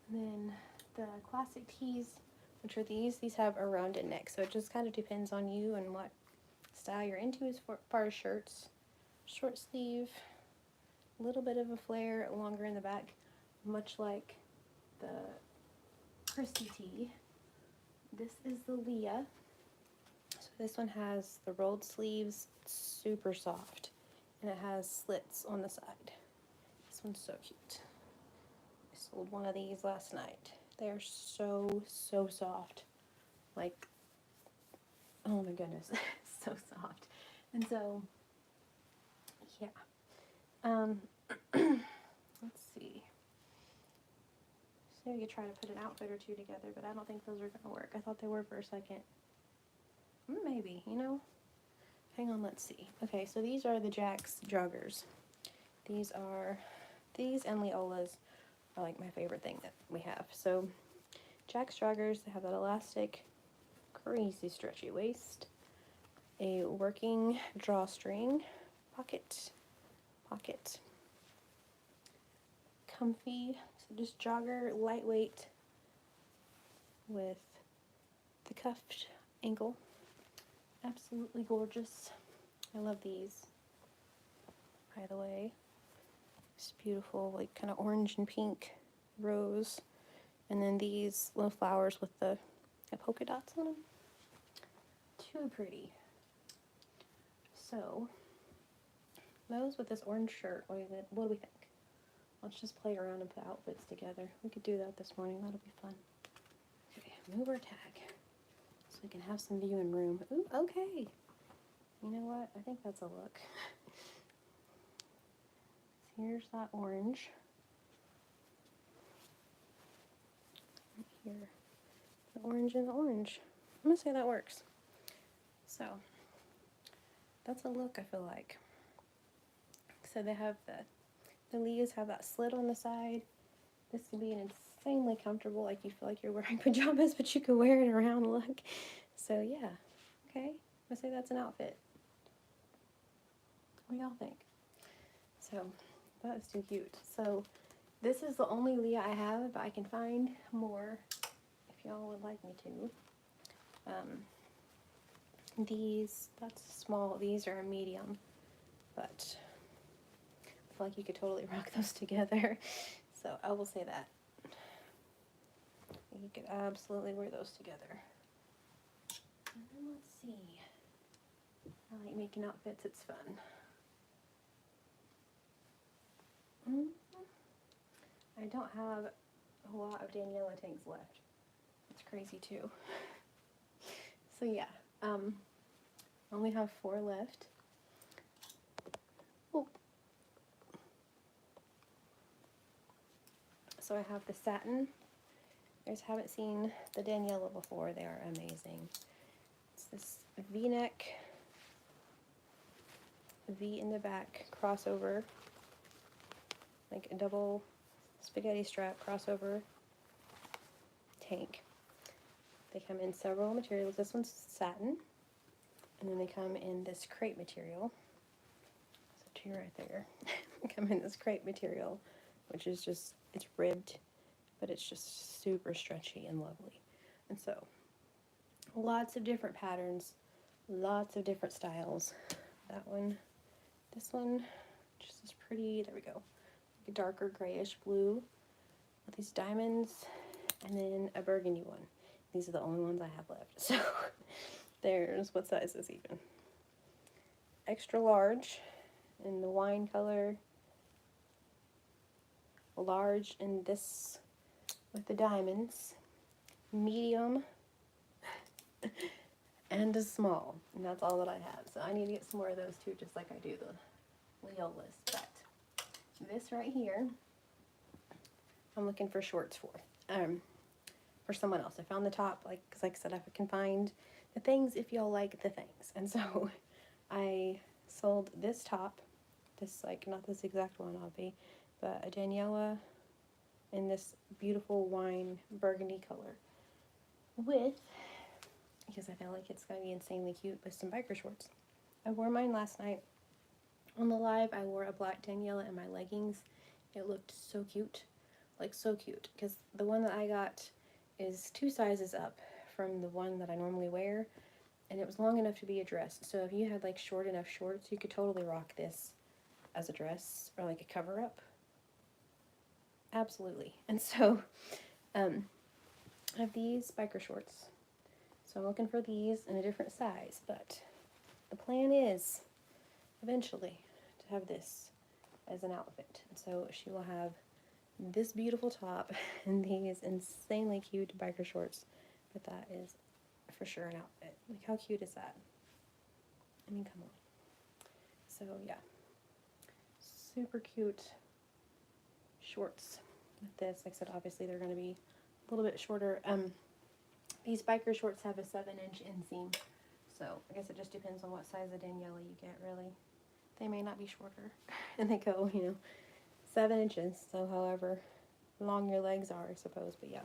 Speaker 1: and then the classic tees, which are these have a rounded neck, so it just kind of depends on you and what style you're into as far as shirts. Short sleeve, a little bit of a flare, longer in the back, much like the Christie tee. This is the Leah. So this one has the rolled sleeves, super soft, and it has slits on the side. This one's so cute. I sold one of these last night. They're so soft. Like, oh my goodness, so soft. And so, yeah. Let's see. So we could try to put an outfit or two together, but I don't think those are going to work. I thought they were for a second. Maybe, you know? Hang on, let's see. Okay, so these are the Jack's joggers. These and Leola's are like my favorite thing that we have. So Jack's joggers, they have that elastic, crazy stretchy waist, a working drawstring, pocket, comfy, so just jogger, lightweight with the cuffed ankle. Absolutely gorgeous. I love these, by the way. It's beautiful, like kind of orange and pink rose. And then these little flowers with the polka dots on them. Too pretty. So, those with this orange shirt, what do we think? Let's just play around and put outfits together. We could do that this morning. That'll be fun. Okay, move our tag so we can have some viewing room. Ooh, okay. You know what? I think that's a look. So here's that orange. Here. The orange and the orange. I'm going to say that works. So that's a look, I feel like. So they have the Leahs have that slit on the side. This can be an insanely comfortable, like you feel like you're wearing pajamas, but you can wear it around look. So yeah, okay, I say that's an outfit. What do y'all think? So that is too cute. So this is the only Leah I have, but I can find more if y'all would like me to. These, that's small, these are a medium, but I feel like you could totally rock those together. So I will say that. You could absolutely wear those together. And then let's see. I like making outfits, it's fun. I don't have a lot of Daniela tanks left. It's crazy too. So yeah, I only have 4 left. Oh. So I have the satin. You guys haven't seen the Daniela before. They are amazing. It's this V-neck, V in the back, crossover, like a double spaghetti strap crossover tank. They come in several materials. This one's satin, and then they come in this crepe material. So 2 right there. They come in this crepe material, which is just, it's ribbed, but it's just super stretchy and lovely. And so, lots of different patterns, lots of different styles. That one, this one, just as pretty, there we go. A darker grayish blue with these diamonds, and then a burgundy one. These are the only ones I have left. So there's, what size is this even? Extra large in the wine color, large in this with the diamonds, medium, and a small. And that's all that I have. So I need to get some more of those too, just like I do the Leola's. But this right here, I'm looking for shorts for someone else. I found the top, because like I said, I can find the things if y'all like the things. And so I sold this top, this, like, not this exact one, obvi, but a Daniela in this beautiful wine burgundy color with, because I feel like it's going to be insanely cute, with some biker shorts. I wore mine last night on the live. I wore a black Daniela in my leggings. It looked so cute, like so cute, because the one that I got is 2 sizes up from the one that I normally wear, and it was long enough to be a dress. So if you had like short enough shorts, you could totally rock this as a dress or like a cover up. Absolutely. And so I have these biker shorts. So I'm looking for these in a different size, but the plan is eventually to have this as an outfit. And so she will have this beautiful top and these insanely cute biker shorts, but that is for sure an outfit. Like, how cute is that? I mean, come on. So yeah, super cute shorts with this. Like I said, obviously they're going to be a little bit shorter. These biker shorts have a 7-inch inseam, so I guess it just depends on what size of Daniela you get, really. They may not be shorter, and they go, 7 inches, so however long your legs are, I suppose, but yeah.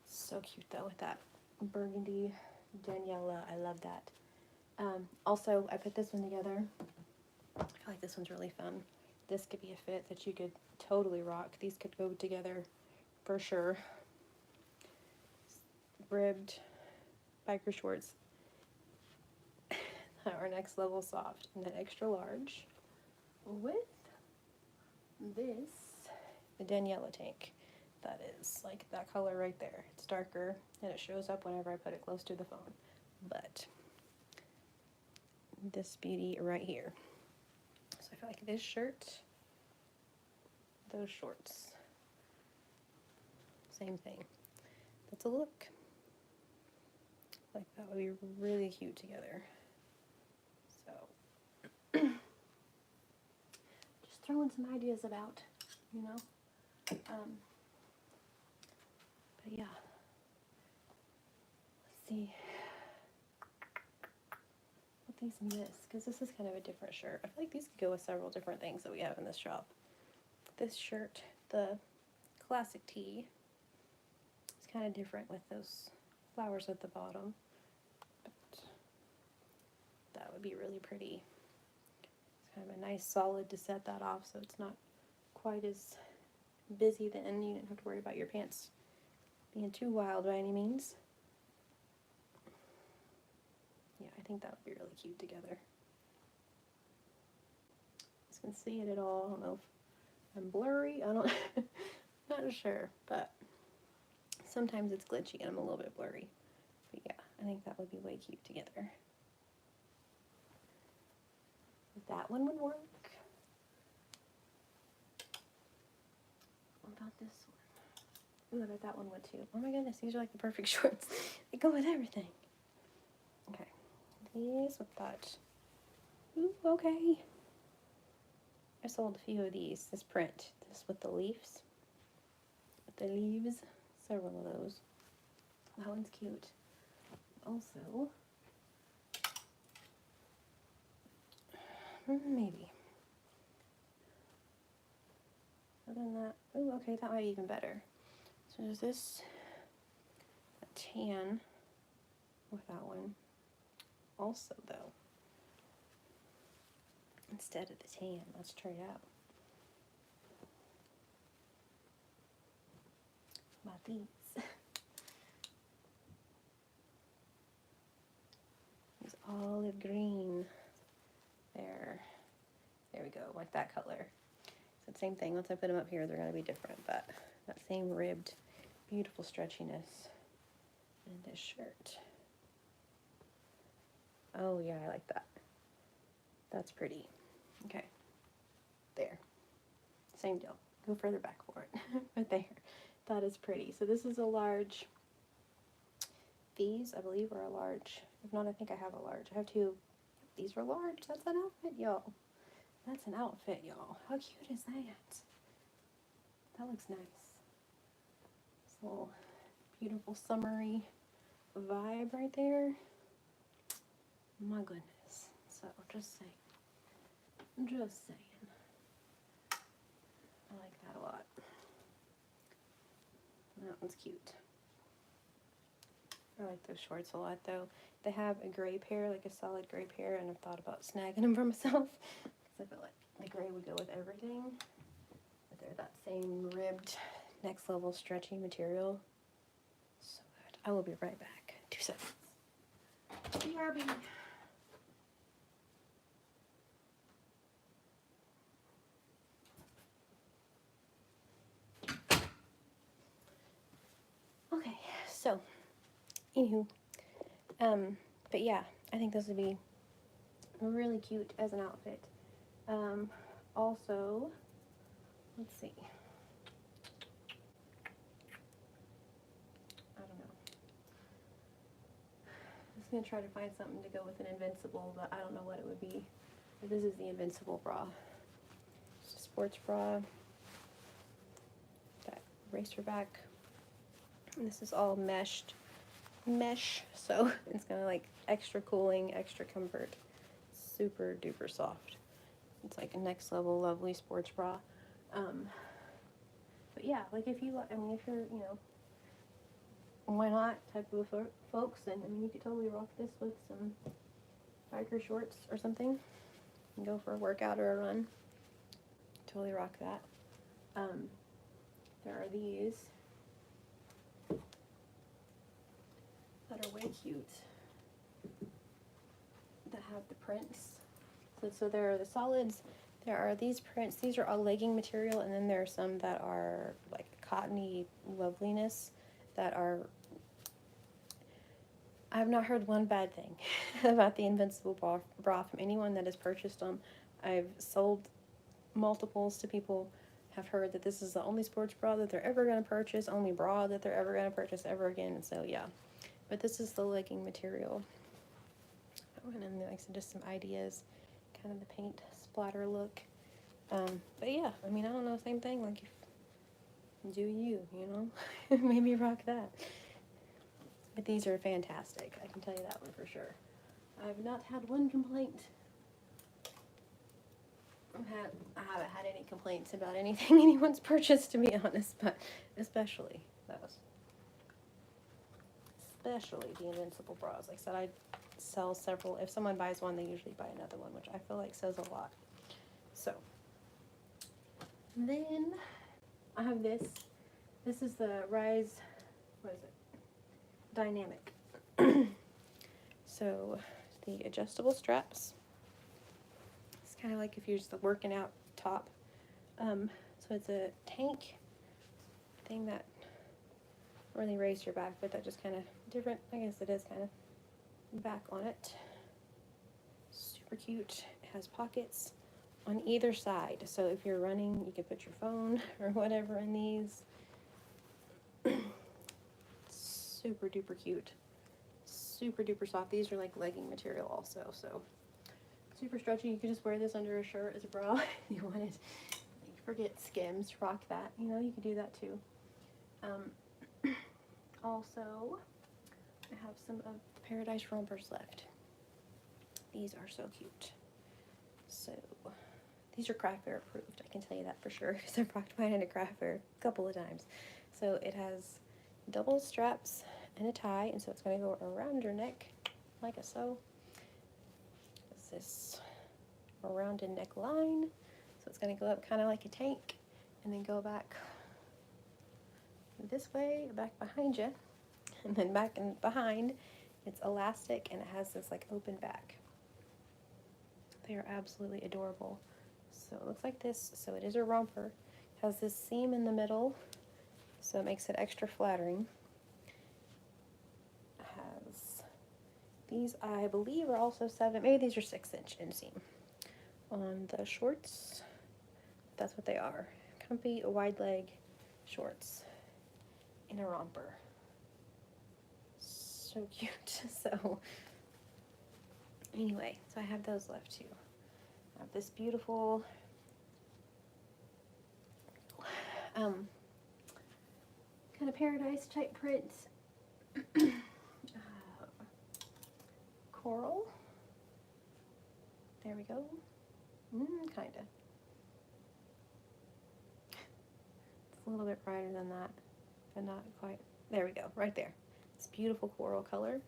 Speaker 1: So cute, though, with that burgundy Daniela. I love that. Also, I put this one together. I feel like this one's really fun. This could be a fit that you could totally rock. These could go together for sure. Ribbed biker shorts that are next level soft, and then extra large with this, the Daniela tank. That is like that color right there. It's darker and it shows up whenever I put it close to the phone. But this beauty right here. So I feel like this shirt, those shorts, same thing. That's a look. Like, that would be really cute together. So just throwing some ideas about, but yeah, let's see. like these and this, because this is kind of a different shirt. I feel like these could go with several different things that we have in this shop. This shirt, the classic tee, it's kind of different with those flowers at the bottom. But that would be really pretty. It's kind of a nice solid to set that off so it's not quite as busy then. You don't have to worry about your pants being too wild by any means. Yeah, I think that would be really cute together. You can see it at all. I don't know if I'm blurry. I don't, not sure, but sometimes it's glitchy and I'm a little bit blurry. But yeah, I think that would be way cute together. That one would work. What about this one? Ooh, I bet that one would too. Oh my goodness, these are like the perfect shorts. They go with everything. Okay, these with that. Ooh, okay. I sold a few of these. This print, this with the leaves. With the leaves, several of those. That one's cute. Also, maybe. Other than that, oh, okay, that might be even better. So there's this, a tan with that one. Also, though, instead of the tan, let's try it out. How about these? It's olive green. There we go, like that color. So same thing, once I put them up here, they're gonna be different, but that same ribbed, beautiful stretchiness in this shirt. Oh yeah, I like that. That's pretty. Okay, there. Same deal. Go further back for it. But there. That is pretty. So this is a large. These, I believe, are a large. If not, I think I have a large. I have two. These are large. That's an outfit, y'all. That's an outfit, y'all. How cute is that? That looks nice. This little beautiful summery vibe right there. My goodness. So, just saying. Just saying. I like that a lot. That one's cute. I like those shorts a lot, though. They have a gray pair, like a solid gray pair, and I've thought about snagging them for myself because I feel like the gray would go with everything. But they're that same ribbed, next level stretchy material. So good. I will be right back. 2 seconds. BRB. Okay, so, anywho, but yeah, I think this would be really cute as an outfit. Also, let's see. I don't know. I was gonna try to find something to go with an Invincible, but I don't know what it would be. But this is the Invincible bra. It's a sports bra. Got racer back. And this is all mesh, so it's kind of like extra cooling, extra comfort, super duper soft. It's like a next level lovely sports bra. But yeah, like if you, I mean, if you're, you know, why not type of folks, and I mean, you could totally rock this with some biker shorts or something and go for a workout or a run. Totally rock that. There are these that are way cute that have the prints. So there are the solids. There are these prints. These are all legging material, and then there are some that are like cottony loveliness that are. I have not heard one bad thing about the Invincible bra from anyone that has purchased them. I've sold multiples to people. Have heard that this is the only sports bra that they're ever going to purchase, only bra that they're ever going to purchase ever again. And so yeah, but this is the legging material. And then like just some ideas, kind of the paint splatter look. But yeah, I mean, I don't know, same thing. Like, if do you know, maybe rock that. But these are fantastic. I can tell you that one for sure. I've not had one complaint. I haven't had any complaints about anything anyone's purchased, to be honest, but especially those. Especially the Invincible bras. Like I said, I sell several. If someone buys one, they usually buy another one, which I feel like says a lot. So, then I have this. This is the Rise, what is it? Dynamic. So, the adjustable straps. It's kind of like if you're just working out top. So it's a tank thing that really raised your back, but that just kind of different. I guess it is kind of back on it. Super cute. It has pockets on either side. So if you're running, you can put your phone or whatever in these. Super duper cute. Super duper soft. These are like legging material also, so super stretchy. You could just wear this under a shirt as a bra if you wanted. You forget Skims, rock that. You know, you could do that too. Also, I have some of the Paradise Rompers left. These are so cute. So, these are craft fair approved. I can tell you that for sure because I've rocked mine in a craft fair a couple of times. So it has double straps and a tie, and so it's going to go around your neck like a so. It's this rounded neckline, so it's going to go up kind of like a tank, and then go back this way, back behind you, and then back and behind. It's elastic, and it has this like open back. They are absolutely adorable. So it looks like this. So it is a romper. It has this seam in the middle, so it makes it extra flattering. It has these, I believe, are also 7. Maybe these are 6-inch inseam on the shorts. That's what they are. Comfy wide leg shorts in a romper. So cute. So anyway, so I have those left too. I have this beautiful kind of paradise type print coral. There we go. Kind of. It's a little bit brighter than that, but not quite. There we go, right there. It's beautiful coral color.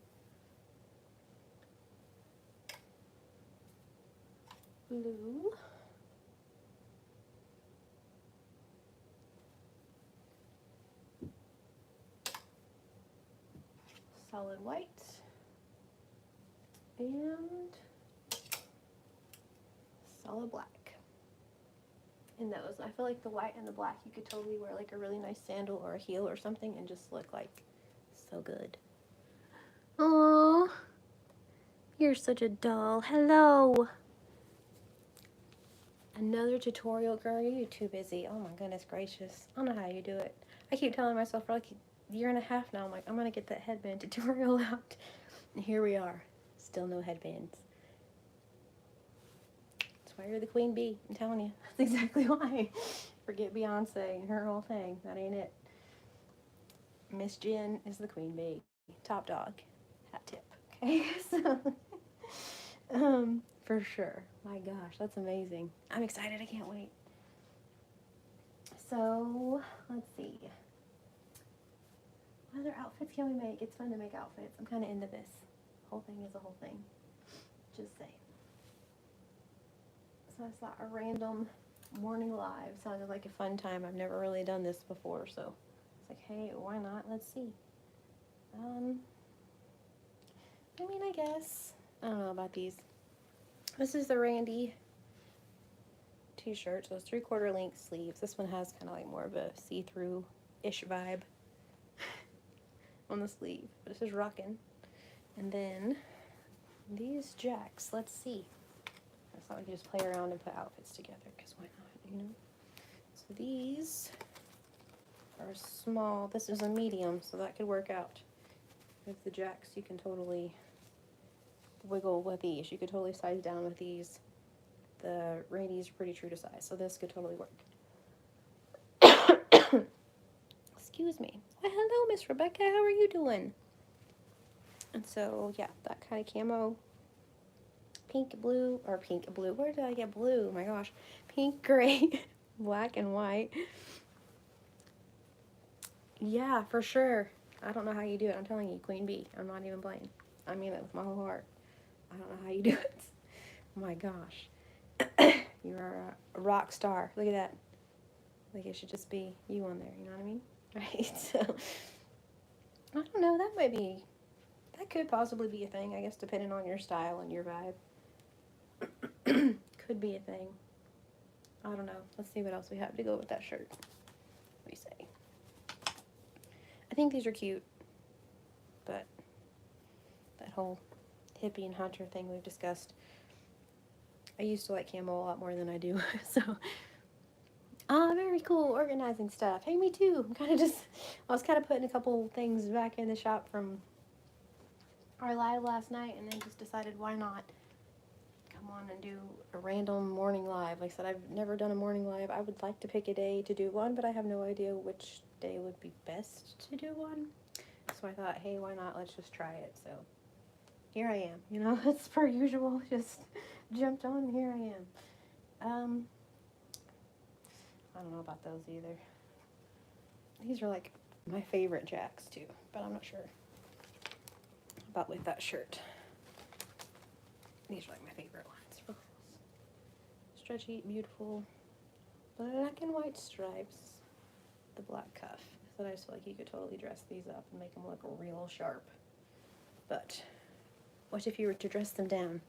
Speaker 1: Blue. Solid white. And solid black. In those, I feel like the white and the black, you could totally wear like a really nice sandal or a heel or something and just look like so good. Aww, you're such a doll. Hello. Another tutorial, girl. You're too busy. Oh my goodness gracious. I don't know how you do it. I keep telling myself for like a year and a half now, I'm like, I'm gonna get that headband tutorial out. And here we are. Still no headbands. That's why you're the queen bee. I'm telling you. That's exactly why. Forget Beyonce and her whole thing. That ain't it. Miss Jen is the queen bee. Top dog. Hat tip. Okay? So, for sure. My gosh, that's amazing. I'm excited. I can't wait. So, let's see. What other outfits can we make? It's fun to make outfits. I'm kind of into this. Whole thing is a whole thing. Just saying. So I thought a random morning live sounded like a fun time. I've never really done this before, so it's like, hey, why not? Let's see. I mean, I guess. I don't know about these. This is the Randy t-shirt. So it's 3/4 length sleeves. This one has kind of like more of a see-through-ish vibe on the sleeve. But this is rocking. And then these jacks. Let's see. I thought we could just play around and put outfits together, because why not, you know? So these are small. This is a medium, so that could work out. With the jacks, you can totally wiggle with these. You could totally size down with these. The Randy's are pretty true to size, so this could totally work. Excuse me. Well, hello, Miss Rebecca. How are you doing? And so, yeah, that kind of camo pink, blue, or pink, blue. Where did I get blue? Oh my gosh. Pink, gray, black, and white. Yeah, for sure. I don't know how you do it. I'm telling you, Queen Bee. I'm not even playing. I mean it with my whole heart. I don't know how you do it. Oh my gosh. You are a rock star. Look at that. Like it should just be you on there. You know what I mean? Right? So, I don't know. That could possibly be a thing, I guess, depending on your style and your vibe. Could be a thing. I don't know. Let's see what else we have to go with that shirt. What do you say? I think these are cute, but that whole hippie and hunter thing we've discussed. I used to like camo a lot more than I do, so. Very cool, organizing stuff. Hey, me too. I was kind of putting a couple things back in the shop from our live last night, and then just decided why not come on and do a random morning live. Like I said, I've never done a morning live. I would like to pick a day to do one, but I have no idea which day would be best to do one. So I thought, hey, why not? Let's just try it. So here I am. You know, it's per usual. Just jumped on, and here I am. I don't know about those either. These are like my favorite jacks too, but I'm not sure about with that shirt. These are like my favorite ones for girls. Stretchy, beautiful, black and white stripes. The black cuff. So I just feel like you could totally dress these up and make them look real sharp. But what if you were to dress them down?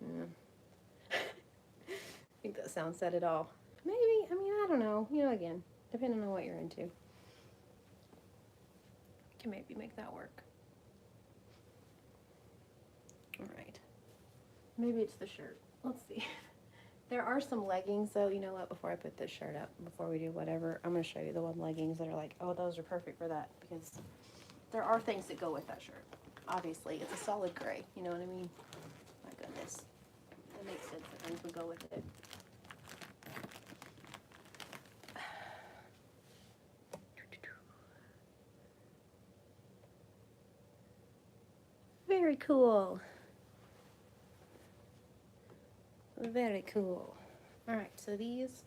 Speaker 1: I think that sound said it all. Maybe. I mean, I don't know. You know, again, depending on what you're into. Can maybe make that work. Alright. Maybe it's the shirt. Let's see. There are some leggings, though. You know what? Before I put this shirt up, before we do whatever, I'm going to show you the one leggings that are like, oh, those are perfect for that. Because there are things that go with that shirt. Obviously, it's a solid gray. You know what I mean? My goodness. It makes sense that things would go with it. Very cool. Very cool. Alright, so these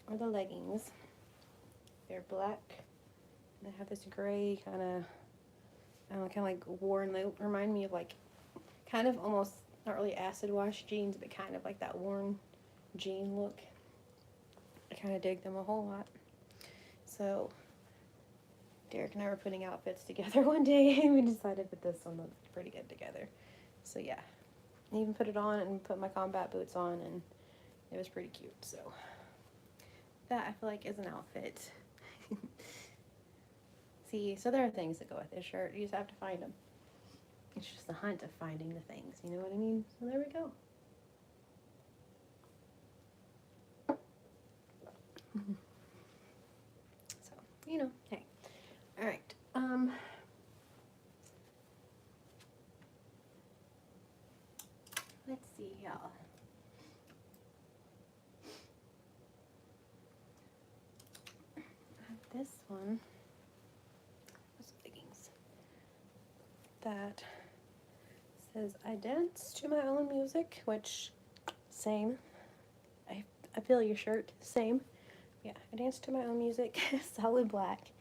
Speaker 1: are the leggings. They're black. They have this gray kind of like worn. They remind me of like kind of almost not really acid wash jeans, but kind of like that worn jean look. I kind of dig them a whole lot. So Derek and I were putting outfits together one day, and we decided that this one looked pretty good together. So yeah, I even put it on and put my combat boots on, and it was pretty cute. So that I feel like is an outfit. See, so there are things that go with this shirt. You just have to find them. It's just the hunt of finding the things. You know what I mean? So there we go. So, you know, hey. All right. Let's see, y'all. I have this one. What's the leggings? That says, I dance to my own music, which, same. I feel your shirt, same. Yeah, I dance to my own music, solid black.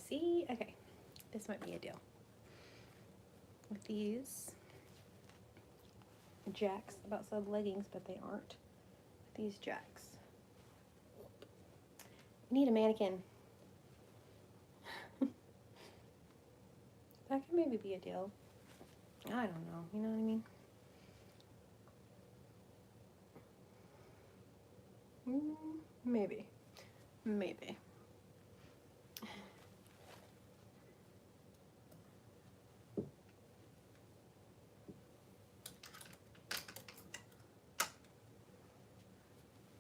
Speaker 1: See? Okay, this might be a deal. With these jacks, about said leggings, but they aren't. These jacks. We need a mannequin. That could maybe be a deal. I don't know, you know what I mean? Maybe. Maybe.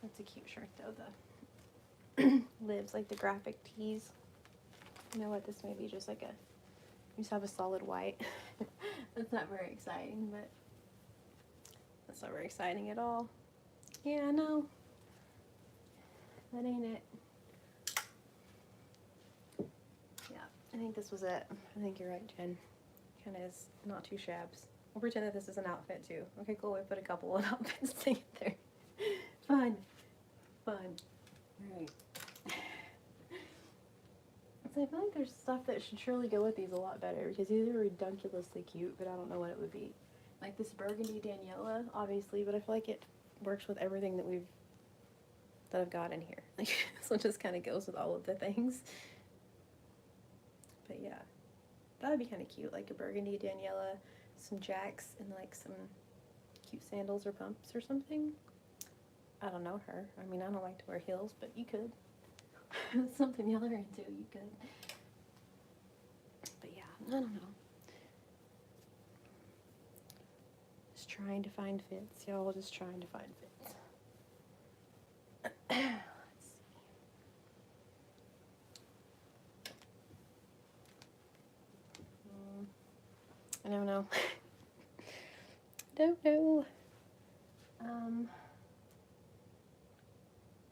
Speaker 1: That's a cute shirt though, the lives like the graphic tees. You know what, this may be just like a, you just have a solid white. That's not very exciting, but that's not very exciting at all. Yeah, no. That ain't it. Yeah, I think this was it. I think you're right, Jen. Kind of is not too shabs. We'll pretend that this is an outfit too. Okay, cool. We put a couple of outfits together. Fun. Fun. Alright. So I feel like there's stuff that should surely go with these a lot better because these are redunculously cute, but I don't know what it would be. Like this burgundy Daniela, obviously, but I feel like it works with everything that I've got in here. Like, so it just kind of goes with all of the things. But yeah, that would be kind of cute, like a burgundy Daniela, some jacks, and like some cute sandals or pumps or something. I don't know her. I mean, I don't like to wear heels, but you could. Something y'all are into, you could. But yeah, I don't know. Just trying to find fits, y'all. Just trying to find fits. Let's see. I don't know. Don't know.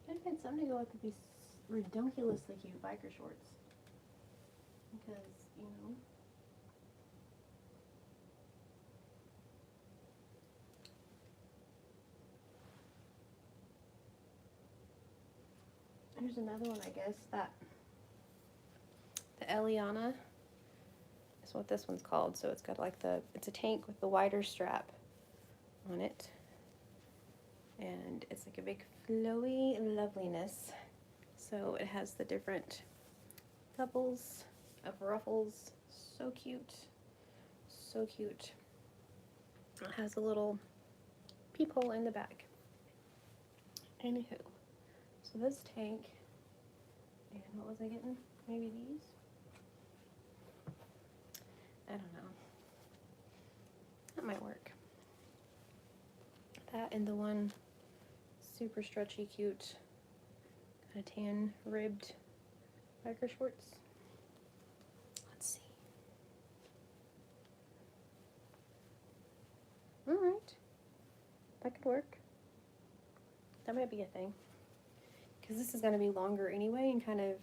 Speaker 1: I'd find something to go with these redunculously cute biker shorts. Because, you know. There's another one, I guess, that the Eliana is what this one's called. So it's got like it's a tank with the wider strap on it. And it's like a big flowy loveliness. So it has the different doubles of ruffles. So cute. So cute. It has a little peephole in the back. Anywho. So this tank, and what was I getting? Maybe these? I don't know. That might work. That and the one super stretchy, cute, kind of tan ribbed biker shorts. Let's see. Alright. That could work. That might be a thing. Because this is going to be longer anyway and kind of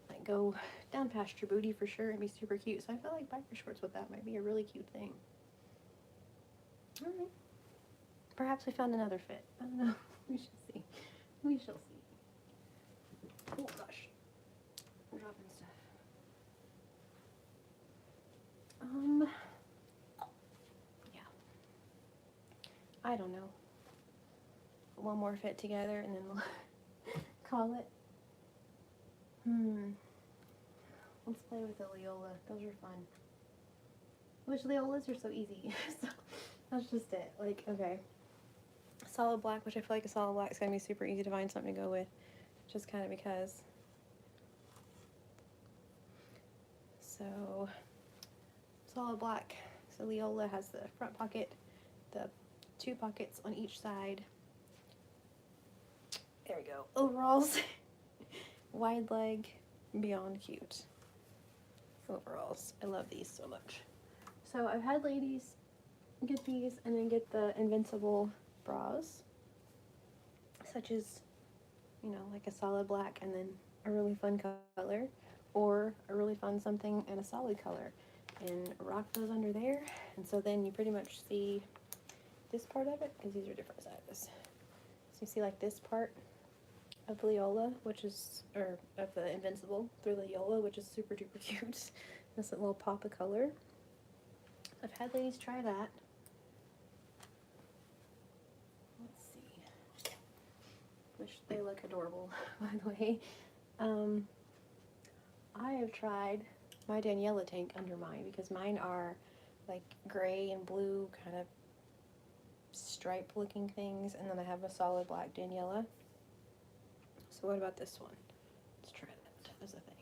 Speaker 1: like go down past your booty for sure and be super cute. So I feel like biker shorts with that might be a really cute thing. Alright. Perhaps we found another fit. I don't know. We shall see. We shall see. Oh gosh. I'm dropping stuff. Yeah. I don't know. One more fit together and then we'll call it. Let's play with the Leola. Those are fun. Which Leolas are so easy. So that's just it. Like, okay. Solid black, which I feel like a solid black is going to be super easy to find something to go with. Just kind of because. So, solid black. So Leola has the front pocket, the 2 pockets on each side. There we go. Overalls. Wide leg. Beyond cute. Overalls. I love these so much. So I've had ladies get these and then get the Invincible bras. Such as, you know, like a solid black and then a really fun color. Or a really fun something and a solid color. And rock those under there. And so then you pretty much see this part of it, because these are different sizes. So you see like this part of the Leola, which is, or of the Invincible through the Leola, which is super duper cute. This little pop of color. I've had ladies try that. Let's see. Which they look adorable, by the way. I have tried my Daniela tank under mine because mine are like gray and blue kind of stripe looking things, and then I have a solid black Daniela. So what about this one? Let's try that as a thing.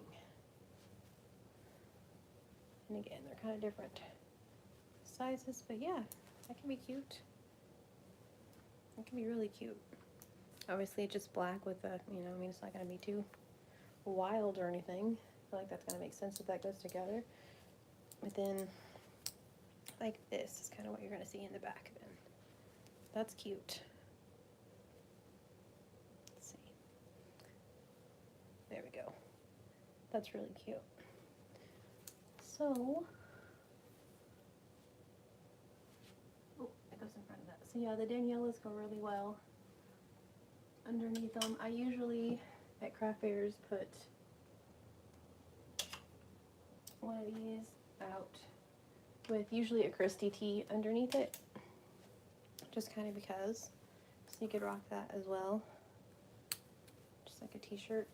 Speaker 1: And again, they're kind of different sizes, but yeah, that can be cute. That can be really cute. Obviously, it's just black with a, you know, I mean, it's not going to be too wild or anything. I feel like that's going to make sense if that goes together. But then, like this is kind of what you're going to see in the back then. That's cute. Let's see. There we go. That's really cute. So, So yeah, the Danielas go really well underneath them. I usually at craft fairs put one of these out with usually a Christy tee underneath it, just kind of because. So you could rock that as well, just like a t-shirt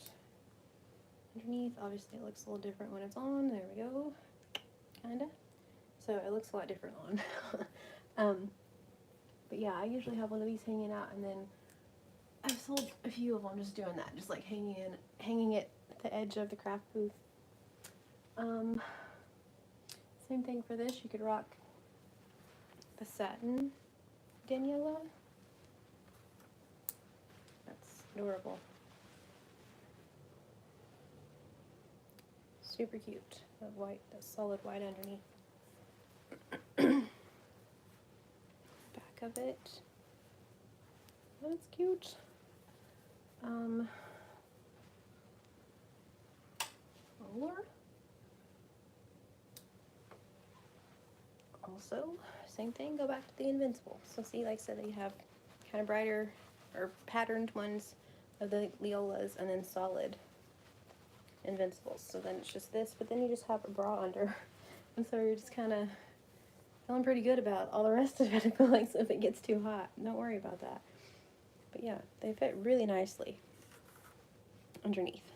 Speaker 1: underneath. Obviously it looks a little different when it's on. There we go, kinda. So it looks a lot different on. But yeah, I usually have one of these hanging out, and then I've sold a few of them just doing that, just like hanging it at the edge of the craft booth. Same thing for this. You could rock the satin Daniela. That's adorable. Super cute. The white, the solid white underneath. Back of it. That's cute. Or also, same thing, go back to the Invincible. So see, like I said, they have kind of brighter or patterned ones of the Leolas and then solid Invincibles. So then it's just this, but then you just have a bra under. And so you're just kind of feeling pretty good about all the rest of it, I feel like, so if it gets too hot, don't worry about that. But yeah, they fit really nicely underneath.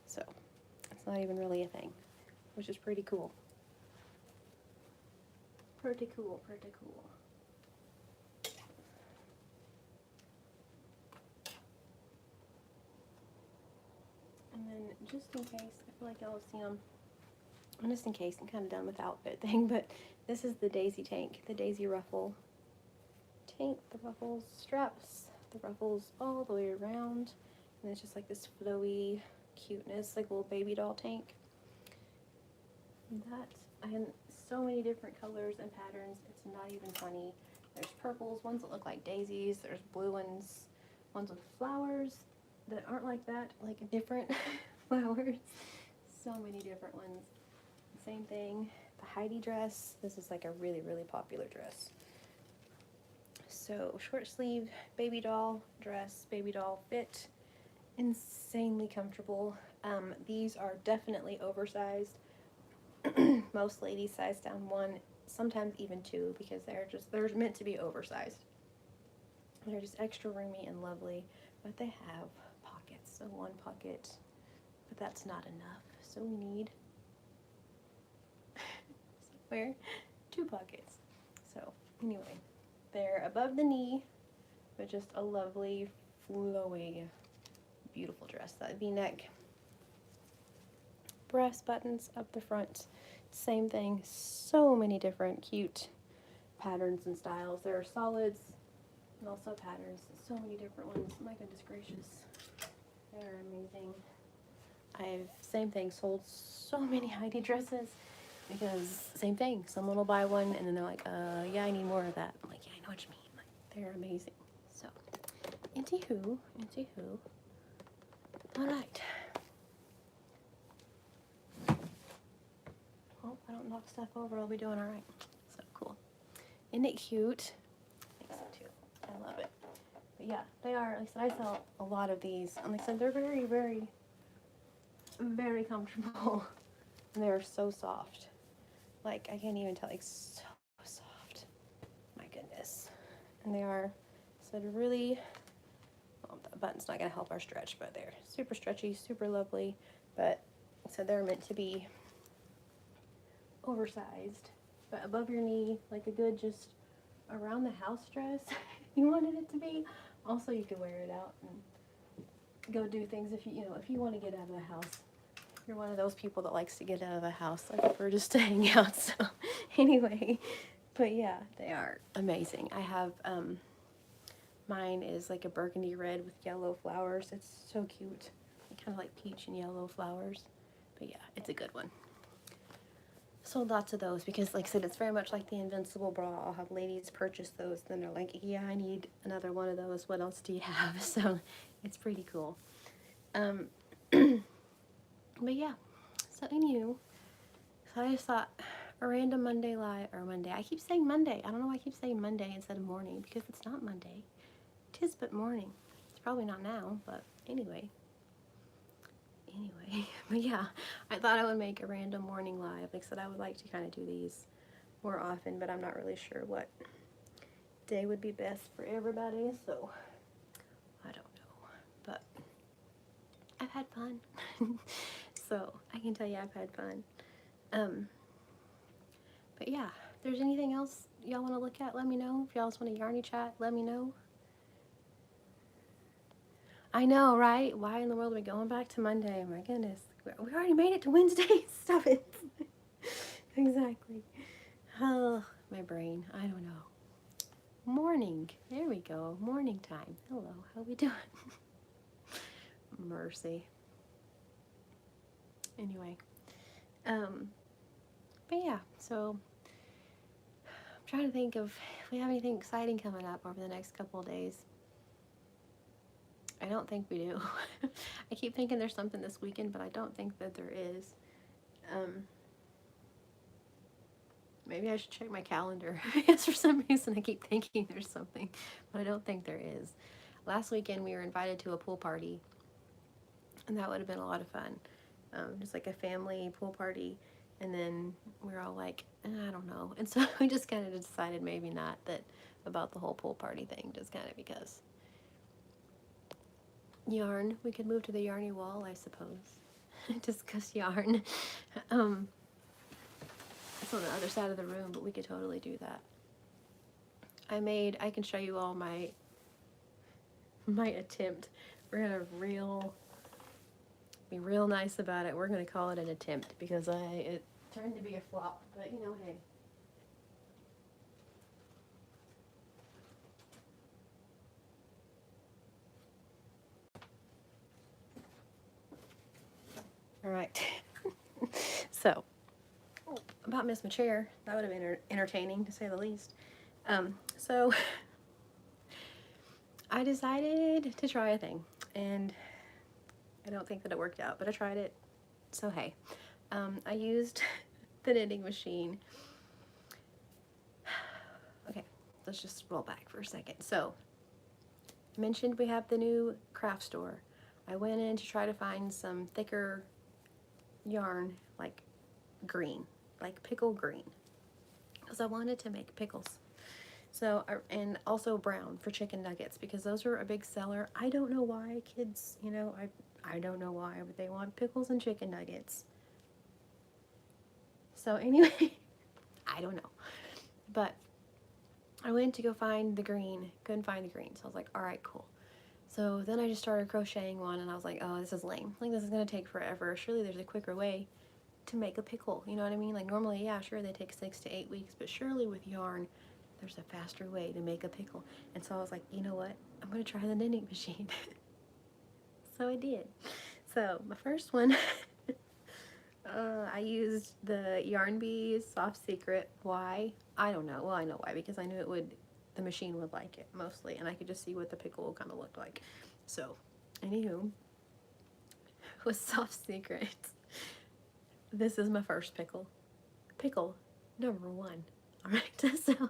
Speaker 1: So it's not even really a thing, which is pretty cool. Pretty cool, pretty cool. And then just in case, I feel like y'all have seen them, and just in case, I'm kind of done with the outfit thing, but this is the Daisy tank, the Daisy ruffle tank, the ruffles straps, the ruffles all the way around, and it's just like this flowy cuteness, like a little baby doll tank. And so many different colors and patterns, it's not even funny. There's purples, ones that look like daisies, there's blue ones, ones with flowers that aren't like that, like different flowers. So many different ones. Same thing, the Heidi dress. This is like a really, really popular dress. So short sleeve baby doll dress, baby doll fit, insanely comfortable. These are definitely oversized. Most ladies size down 1, sometimes even 2, because they're meant to be oversized. They're just extra roomy and lovely, but they have pockets. So 1 pocket, but that's not enough. So we need somewhere 2 pockets. So anyway, they're above the knee, but just a lovely, flowy, beautiful dress. That V-neck, brass buttons up the front, same thing. So many different cute patterns and styles. There are solids and also patterns. So many different ones. My goodness gracious, they're amazing. I've, same thing, sold so many Heidi dresses because same thing. Someone will buy one and then they're like, yeah, I need more of that. I'm like, yeah, I know what you mean. Like, they're amazing. So, anywho. All right. Hope I don't knock stuff over. I'll be doing all right. So cool. Isn't it cute? I think so too. I love it. But yeah, they are, like I said, I sell a lot of these. And like I said, they're very, very, very comfortable. And they're so soft. Like, I can't even tell, like, so soft. My goodness. And they are, so they're really, well, the button's not going to help our stretch, but they're super stretchy, super lovely. But, so they're meant to be oversized, but above your knee, like a good just around the house dress you wanted it to be. Also, you can wear it out and go do things if you want to get out of the house. You're one of those people that likes to get out of the house. I prefer just to hang out. So anyway, but yeah, they are amazing. I have mine is like a burgundy red with yellow flowers. It's so cute, kind of like peach and yellow flowers. But yeah, it's a good one. Sold lots of those because, like I said, it's very much like the Invincible bra. I'll have ladies purchase those, then they're like, yeah, I need another one of those. What else do you have? So it's pretty cool. But yeah, so anywho, so I just thought a random Monday live, or Monday. I keep saying Monday. I don't know why I keep saying Monday instead of morning, because it's not Monday. Tis but morning. It's probably not now, but anyway. But yeah, I thought I would make a random morning live. Like I said, I would like to kind of do these more often, but I'm not really sure what day would be best for everybody, so I don't know. But I've had fun. So I can tell you I've had fun. But yeah, if there's anything else y'all want to look at, let me know. If y'all just want to yarny chat, let me know. I know, right? Why in the world are we going back to Monday? My goodness. We already made it to Wednesday. Stop it. Exactly. Oh, my brain. I don't know. Morning. There we go. Morning time. Hello. How we doing? Mercy. Anyway. But yeah, so I'm trying to think of if we have anything exciting coming up over the next couple of days. I don't think we do. I keep thinking there's something this weekend, but I don't think that there is. Maybe I should check my calendar. Because for some reason I keep thinking there's something, but I don't think there is. Last weekend we were invited to a pool party, and that would have been a lot of fun. Just like a family pool party, and then we were all like, I don't know. And so we just kind of decided maybe not that about the whole pool party thing, just kind of because. Yarn. We could move to the yarny wall, I suppose. Discuss yarn. It's on the other side of the room, but we could totally do that. I can show you all my attempt. We're gonna be real nice about it. We're gonna call it an attempt because it turned to be a flop, but you know, hey. All right. So, about Miss My Chair, that would have been entertaining to say the least. So I decided to try a thing, and I don't think that it worked out, but I tried it. So hey, I used the knitting machine. Okay, let's just roll back for a second. So I mentioned we have the new craft store. I went in to try to find some thicker yarn, like green, like pickle green, because I wanted to make pickles. So, and also brown for chicken nuggets, because those are a big seller. I don't know why kids, I don't know why, but they want pickles and chicken nuggets. So anyway, I don't know. But I went to go find the green, couldn't find the green. So I was like, all right, cool. So then I just started crocheting one, and I was like, oh, this is lame. Like, this is going to take forever. Surely there's a quicker way to make a pickle. You know what I mean? Like, normally, yeah, sure, they take 6 to 8 weeks, but surely with yarn, there's a faster way to make a pickle. And so I was like, you know what? I'm going to try the knitting machine. So I did. So my first one, I used the Yarn Bees Soft Secret. Why? I don't know. Well, I know why, because I knew the machine would like it mostly, and I could just see what the pickle kind of looked like. So, anywho, with Soft Secret, this is my first pickle. Pickle number 1. Alright, so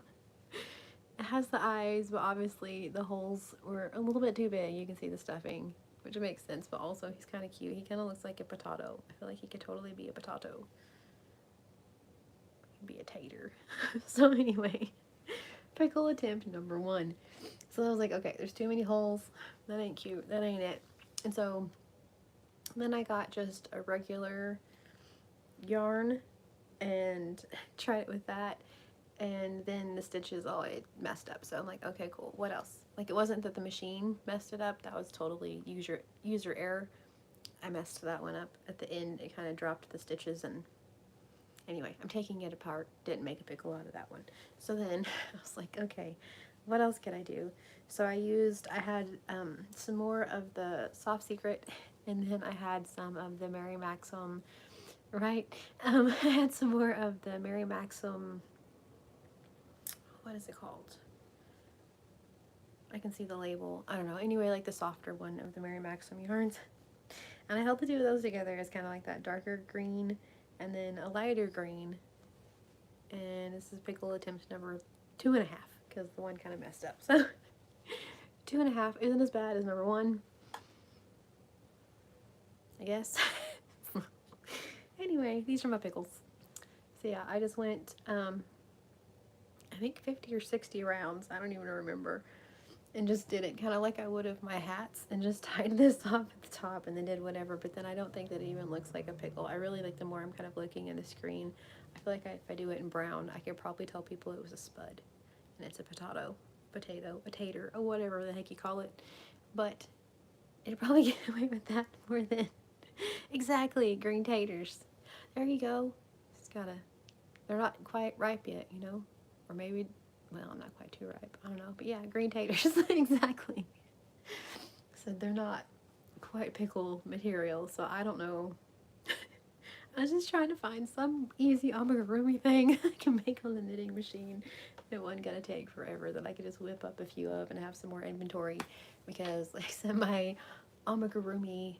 Speaker 1: it has the eyes, but obviously the holes were a little bit too big. You can see the stuffing, which makes sense, but also he's kind of cute. He kind of looks like a potato. I feel like he could totally be a potato. He'd be a tater. So anyway, pickle attempt number 1. So I was like, okay, there's too many holes. That ain't cute. That ain't it. And so then I got just a regular yarn and tried it with that. And then the stitches, it messed up. So I'm like, okay, cool. What else? Like, it wasn't that the machine messed it up. That was totally user error. I messed that one up at the end. It kind of dropped the stitches, and anyway, I'm taking it apart. Didn't make a pickle out of that one. So then I was like, okay, what else can I do? So I had some more of the Soft Secret, and then I had some of the Mary Maxim, right? I had some more of the Mary Maxim, what is it called? I can see the label. I don't know. Anyway, like the softer one of the Mary Maxim yarns. And I held the two of those together as kind of like that darker green and then a lighter green and this is pickle attempt number 2.5, because the one kind of messed up. So 2.5 isn't as bad as number 1, I guess. Anyway, these are my pickles. So yeah, I just went, I think 50 or 60 rounds, I don't even remember, and just did it kind of like I would have my hats, and just tied this off at the top and then did whatever. But then I don't think that it even looks like a pickle. I really like, the more I'm kind of looking at the screen, I feel like if I do it in brown, I could probably tell people it was a spud, and it's a potato, a tater, or whatever the heck you call it. But it'd probably get away with that more than exactly green taters. There you go. Just gotta, they're not quite ripe yet, you know, or maybe, well, I'm not quite too ripe, I don't know, but yeah, green taters. Exactly. So they're not quite pickle material, so I don't know. I was just trying to find some easy amigurumi thing I can make on the knitting machine that wasn't gonna take forever, that I could just whip up a few of and have some more inventory, because like I said, my amigurumi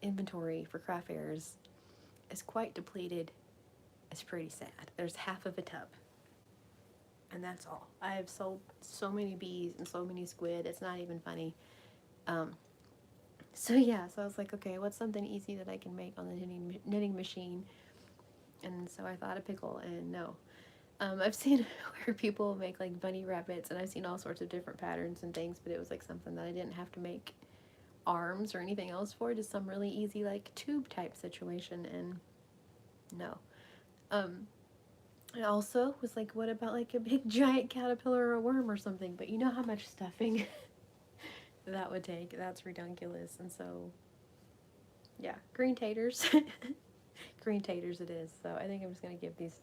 Speaker 1: inventory for craft fairs is quite depleted. It's pretty sad. There's half of a tub, and that's all. I have sold so many bees and so many squid, it's not even funny. So yeah, so I was like, okay, what's something easy that I can make on the knitting machine? And so I thought a pickle, and no. I've seen where people make like bunny rabbits, and I've seen all sorts of different patterns and things, but it was like something that I didn't have to make arms or anything else for, just some really easy like tube type situation, and no. I also was like, what about like a big giant caterpillar or a worm or something? But you know how much stuffing that would take. That's ridiculous. And so, yeah, green taters. Green taters it is. So I think I'm just going to give these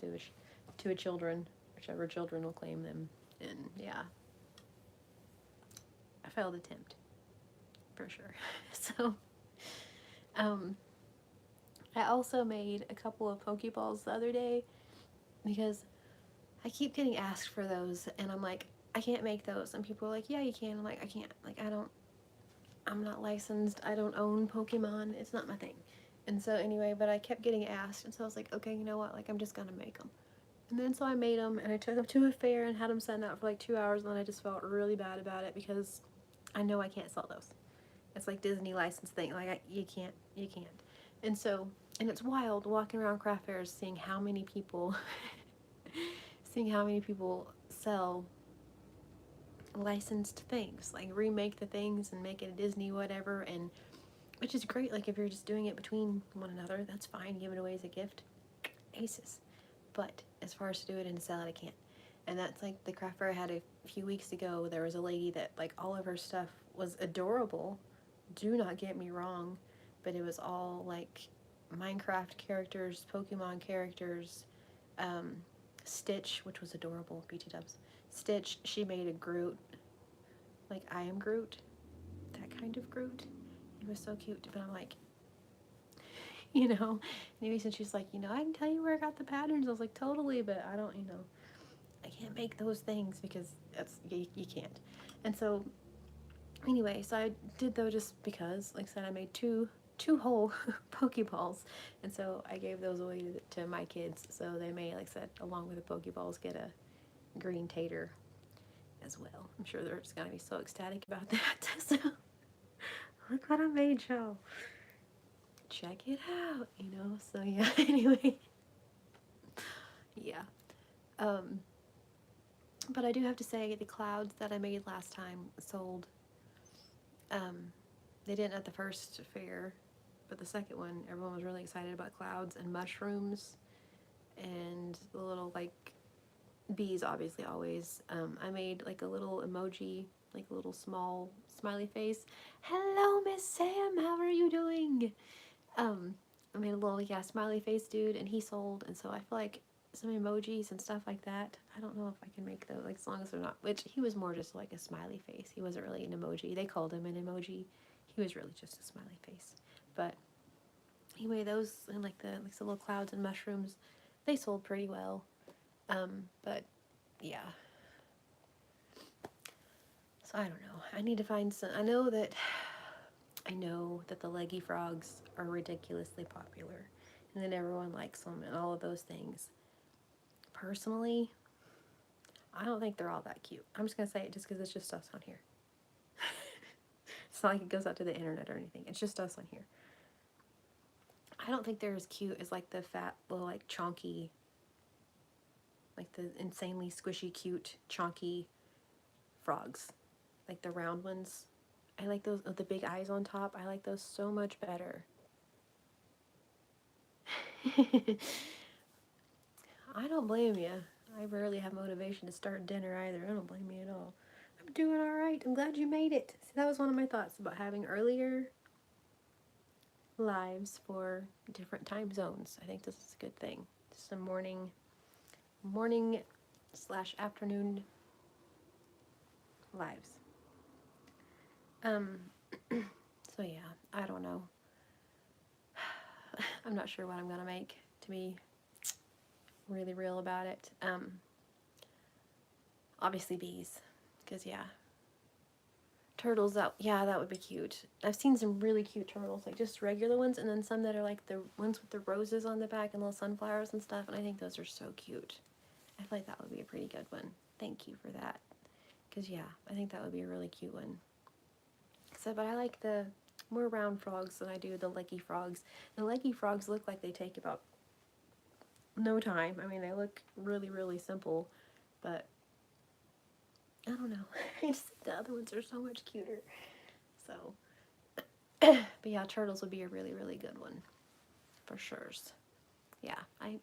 Speaker 1: to a children, whichever children will claim them. And yeah, a failed attempt, for sure. So, I also made a couple of Pokeballs the other day, because I keep getting asked for those, and I'm like, I can't make those. And people are like, yeah, you can. I'm like, I can't. Like, I'm not licensed. I don't own Pokemon. It's not my thing. And so anyway, but I kept getting asked, and so I was like, okay, you know what? Like, I'm just gonna make them. And then so I made them, and I took them to a fair and had them sitting out for like 2 hours, and then I just felt really bad about it, because I know I can't sell those. It's like Disney license thing. Like, you can't. And so, and it's wild walking around craft fairs, seeing how many people sell licensed things, like remake the things and make it a Disney whatever, and which is great. Like, if you're just doing it between one another, that's fine. Give it away as a gift, aces. But as far as to do it and sell it, I can't. And that's like the craft fair I had a few weeks ago. There was a lady that, like, all of her stuff was adorable, do not get me wrong, but it was all like Minecraft characters, Pokemon characters, Stitch, which was adorable, BT dubs. Stitch, she made a Groot, like I am Groot, that kind of Groot. It was so cute, but I'm like, you know, maybe since she's like, you know, I can tell you where I got the patterns. I was like, totally, but I don't, you know, I can't make those things, because that's, you can't. And so, anyway, so I did though, just because, like I said, I made two whole Pokeballs, and so I gave those away to my kids, so they may, like I said, along with the Pokeballs, get a green tater as well. I'm sure they're just gonna be so ecstatic about that. So, look what I made, y'all. Check it out, you know. So yeah, anyway. Yeah. But I do have to say, the clouds that I made last time sold. They didn't at the first fair, but the second one, everyone was really excited about clouds and mushrooms and the little, like, bees, obviously, always. I made, like, a little emoji, like a little small smiley face. Hello, Miss Sam, how are you doing? I made a little, yeah, smiley face dude, and he sold, and so I feel like some emojis and stuff like that, I don't know if I can make those, like, as long as they're not, which he was more just like a smiley face. He wasn't really an emoji. They called him an emoji. He was really just a smiley face. But anyway, those, and like the little clouds and mushrooms, they sold pretty well. But yeah. So I don't know. I need to find some. I know that the leggy frogs are ridiculously popular, and that everyone likes them and all of those things. personally, I don't think they're all that cute. I'm just going to say it just because it's just us on here. It's not like it goes out to the internet or anything. It's just us on here. I don't think they're as cute as like the fat little like chonky, like the insanely squishy, cute, chonky frogs. Like the round ones. I like those with the big eyes on top. I like those so much better. I don't blame you. I rarely have motivation to start dinner either. I don't blame you at all. I'm doing all right. I'm glad you made it. See, that was one of my thoughts about having earlier lives for different time zones. I think this is a good thing. Some morning / afternoon lives. So yeah, I don't know. I'm not sure what I'm gonna make, to be really real about it. Obviously bees, because yeah. Turtles, that would be cute. I've seen some really cute turtles, like just regular ones, and then some that are like the ones with the roses on the back and little sunflowers and stuff, and I think those are so cute. I feel like that would be a pretty good one. Thank you for that. Because yeah, I think that would be a really cute one. So, but I like the more round frogs than I do the leggy frogs. The leggy frogs look like they take about no time. I mean, they look really, really simple, but I don't know. The other ones are so much cuter. So, but yeah, turtles would be a really, really good one, for sure. Yeah, I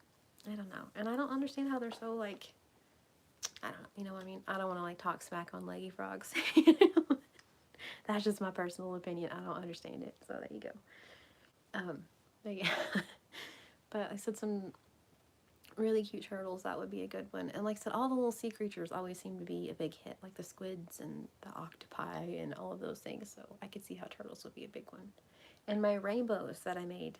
Speaker 1: don't know, and I don't understand how they're so like. I don't know. You know what I mean? I don't want to like talk smack on leggy frogs. That's just my personal opinion. I don't understand it. So there you go. But yeah. But I said some really cute turtles, that would be a good one. And like I said, all the little sea creatures always seem to be a big hit, like the squids and the octopi and all of those things. So I could see how turtles would be a big one. And my rainbows that I made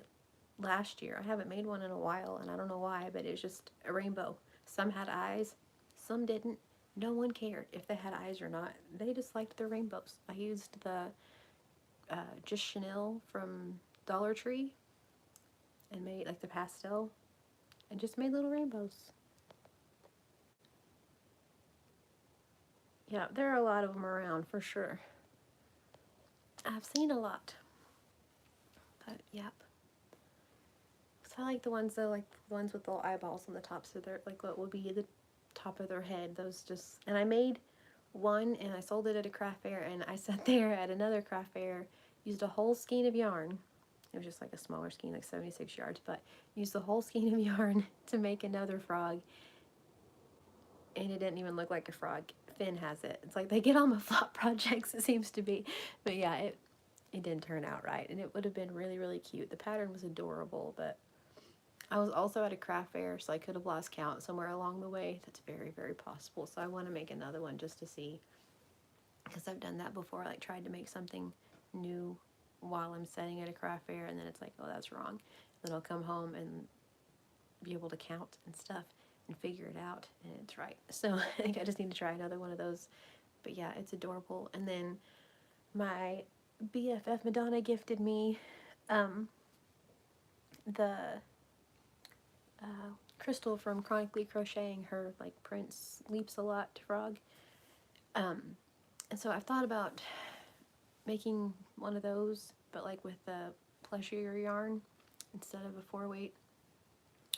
Speaker 1: last year, I haven't made one in a while, and I don't know why, but it was just a rainbow. Some had eyes, some didn't. No one cared if they had eyes or not. They just liked their rainbows. I used the just Chanel from Dollar Tree and made like the pastel and just made little rainbows. Yeah, there are a lot of them around for sure. I've seen a lot. But yep. So I like the ones though, like the ones with little eyeballs on the top, so they're like what would be the top of their head. Those just, and I made one and I sold it at a craft fair, and I sat there at another craft fair, used a whole skein of yarn. It was just like a smaller skein, like 76 yards, but used the whole skein of yarn to make another frog, and it didn't even look like a frog. Finn has it. It's like they get all my flop projects, it seems to be. But yeah, it didn't turn out right, and it would have been really, really cute. The pattern was adorable, but I was also at a craft fair, so I could have lost count somewhere along the way. That's very, very possible. So I want to make another one just to see, because I've done that before. I like tried to make something new while I'm setting at a craft fair, and then it's like, oh, that's wrong. Then I'll come home and be able to count and stuff and figure it out, and it's right. So I think I just need to try another one of those. But yeah, it's adorable. And then my BFF Madonna gifted me the Crystal from Chronically Crocheting, her like Prince Leaps a Lot frog. And so I've thought about making one of those, but like with the plushier yarn instead of a 4-weight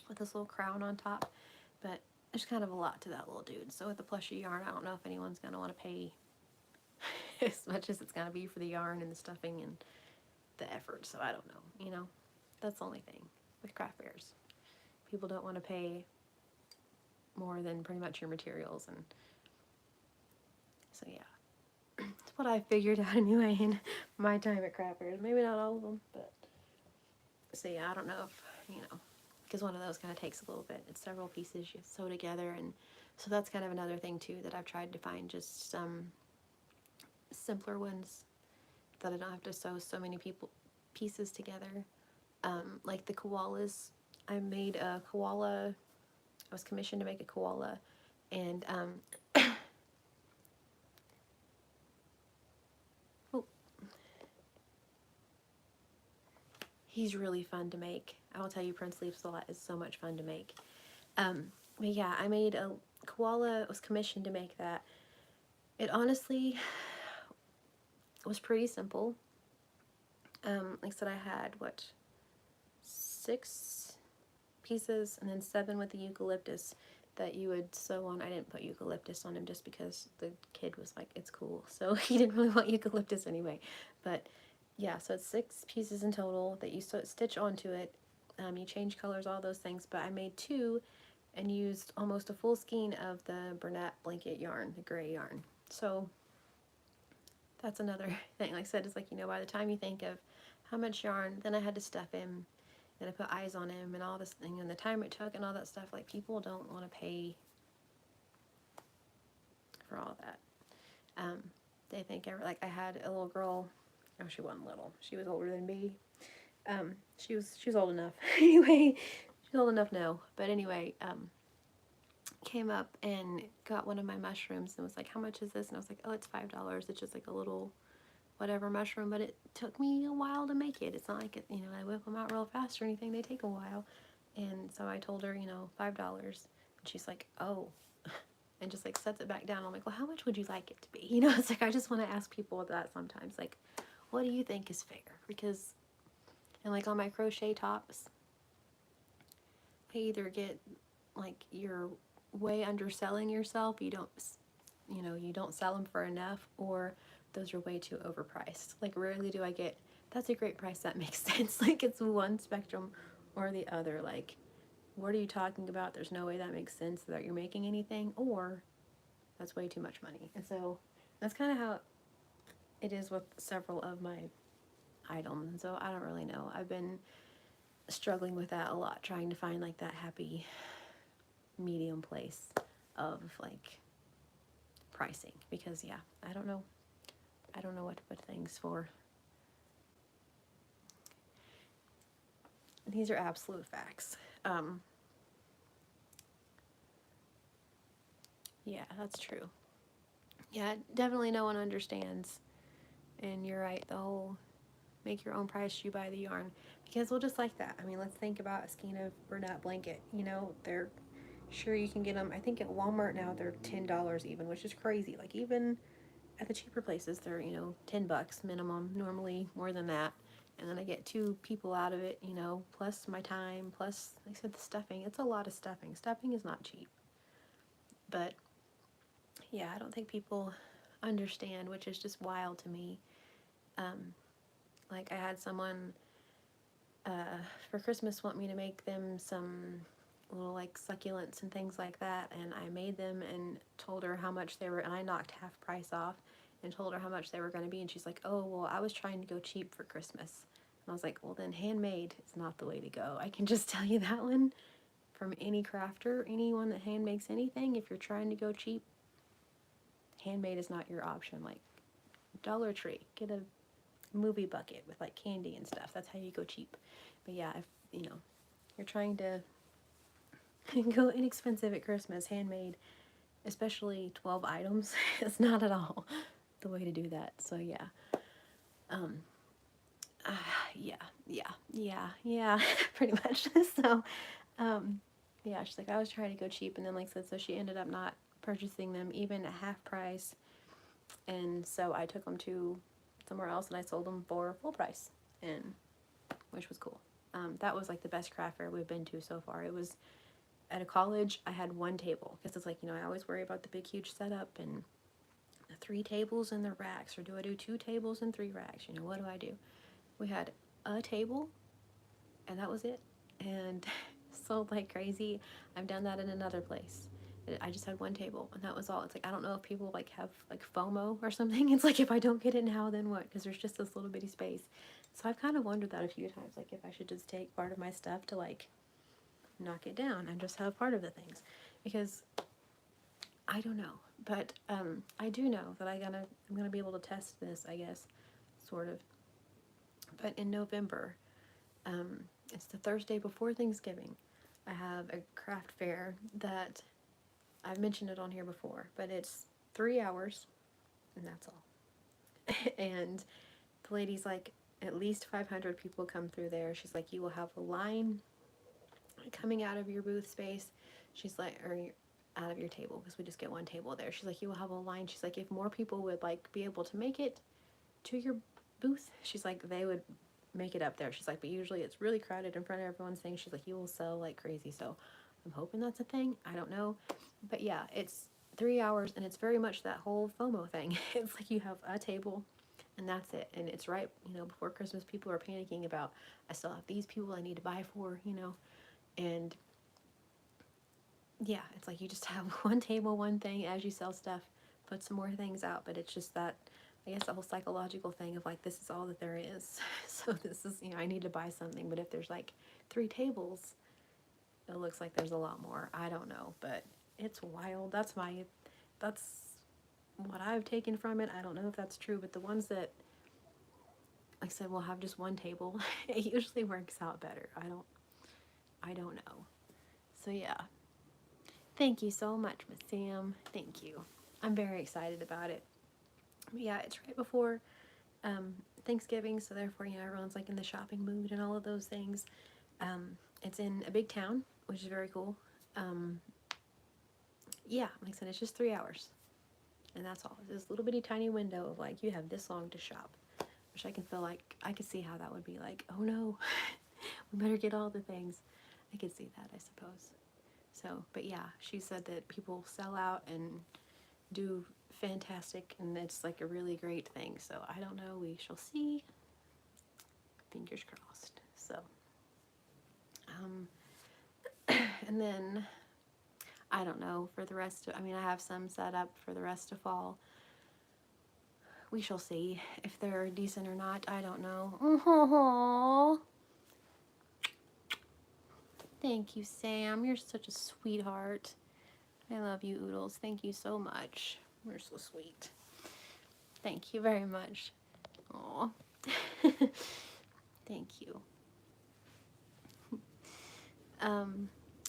Speaker 1: with this little crown on top. But there's kind of a lot to that little dude. So with the plushy yarn, I don't know if anyone's going to want to pay as much as it's going to be for the yarn and the stuffing and the effort. So I don't know, you know, that's the only thing with craft fairs. People don't want to pay more than pretty much your materials, and so yeah, it's what I figured out anyway in my time at craft fairs. Maybe not all of them, but so yeah, I don't know if, you know, because one of those kind of takes a little bit. It's several pieces you sew together, and so that's kind of another thing too that I've tried to find, just some simpler ones that I don't have to sew so many pieces together. Like the koalas, I made a koala. I was commissioned to make a koala, and oh, he's really fun to make. I will tell you, Prince Leaps a Lot is so much fun to make. But yeah, I made a koala, was commissioned to make that. It honestly was pretty simple. Like I said, I had, what, 6 pieces and then 7 with the eucalyptus that you would sew on. I didn't put eucalyptus on him just because the kid was like, it's cool. So he didn't really want eucalyptus anyway. But yeah, so it's 6 pieces in total that you stitch onto it. You change colors, all those things. But I made 2 and used almost a full skein of the Bernat blanket yarn, the gray yarn. So that's another thing. Like I said, it's like, by the time you think of how much yarn, then I had to stuff him, and I put eyes on him and all this thing, and the time it took and all that stuff. Like, people don't want to pay for all that. They think, like, I had a little girl. Oh, she wasn't little. She was older than me. She was old enough. Anyway, she's old enough now. But anyway, came up and got one of my mushrooms and was like, how much is this? And I was like, oh, it's $5. It's just like a little whatever mushroom, but it took me a while to make it. It's not like, I whip them out real fast or anything. They take a while. And so I told her, $5. And she's like, oh, and just like sets it back down. I'm like, well, how much would you like it to be? It's like, I just want to ask people that sometimes, like, what do you think is fair? Because, and like on my crochet tops, I either get like, you're way underselling yourself, you don't sell them for enough, or those are way too overpriced. Like, rarely do I get, that's a great price, that makes sense. Like, it's one spectrum or the other. Like, what are you talking about? There's no way that makes sense that you're making anything, or that's way too much money. And so that's kind of how it is with several of my items. And so I don't really know. I've been struggling with that a lot, trying to find like that happy medium place of like pricing, because yeah, I don't know what to put things for. These are absolute facts. Yeah, that's true. Yeah, definitely no one understands. And you're right, the whole make your own price, you buy the yarn. Because we'll just like that. I mean, let's think about a skein of Bernat blanket. They're sure you can get them. I think at Walmart now they're $10 even, which is crazy. Like, even at the cheaper places, they're, $10 minimum, normally more than that. And then I get 2 people out of it, plus my time, plus, like I said, the stuffing. It's a lot of stuffing. Stuffing is not cheap. But yeah, I don't think people understand, which is just wild to me. Like, I had someone for Christmas want me to make them some little like succulents and things like that, and I made them and told her how much they were, and I knocked half price off and told her how much they were going to be, and she's like, oh, well, I was trying to go cheap for Christmas. And I was like, well, then handmade is not the way to go. I can just tell you that one from any crafter, anyone that hand makes anything. If you're trying to go cheap, handmade is not your option. Like, Dollar Tree, get a movie bucket with like candy and stuff. That's how you go cheap. But yeah, if you're trying to go inexpensive at Christmas, handmade, especially 12 items, it's not at all the way to do that. So yeah, yeah, pretty much. So yeah, she's like, I was trying to go cheap, and then like I said, so she ended up not purchasing them even at half price, and so I took them to somewhere else and I sold them for full price, and which was cool. That was like the best craft fair we've been to so far. It was at a college. I had one table because it's like, I always worry about the big huge setup and the 3 tables and the racks, or do I do 2 tables and 3 racks? What do I do? We had a table and that was it, and sold like crazy. I've done that in another place. I just had one table and that was all. It's like, I don't know if people like have like FOMO or something. It's like, if I don't get it now, then what? Because there's just this little bitty space. So I've kind of wondered that a few times, like if I should just take part of my stuff to like knock it down and just have part of the things, because I don't know. But I do know that I'm gonna be able to test this, I guess, sort of. But in November, it's the Thursday before Thanksgiving, I have a craft fair that I've mentioned it on here before, but it's 3 hours, and that's all. And the lady's like, at least 500 people come through there. She's like, you will have a line coming out of your booth space. She's like, or out of your table, because we just get one table there. She's like, you will have a line. She's like, if more people would like be able to make it to your booth, she's like, they would make it up there. She's like, but usually it's really crowded in front of everyone's thing. She's like, you will sell like crazy. So I'm hoping that's a thing. I don't know. But yeah, it's 3 hours, and it's very much that whole FOMO thing. It's like you have a table and that's it. And it's right, before Christmas, people are panicking about, I still have these people I need to buy for, and yeah, it's like you just have one table, one thing as you sell stuff, put some more things out, but it's just that, I guess, the whole psychological thing of like, this is all that there is. So this is, I need to buy something, but if there's like 3 tables, it looks like there's a lot more. I don't know, but it's wild. That's what I've taken from it. I don't know if that's true, but the ones that, like I said, will have just one table, it usually works out better. I don't know. So yeah. Thank you so much, Miss Sam. Thank you. I'm very excited about it. But yeah, it's right before Thanksgiving, so therefore, everyone's like in the shopping mood and all of those things. It's in a big town, which is very cool. Yeah, like I said, it's just 3 hours, and that's all. It's this little bitty tiny window of like, you have this long to shop, which I can feel like, I could see how that would be like, oh no, we better get all the things. I could see that, I suppose. So, but yeah, she said that people sell out and do fantastic, and it's like a really great thing. So I don't know, we shall see. Fingers crossed. So, and then I don't know for the rest of, I have some set up for the rest of fall. We shall see if they're decent or not. I don't know. Aww. Thank you, Sam. You're such a sweetheart. I love you, Oodles. Thank you so much. You're so sweet. Thank you very much. Aw. Thank you.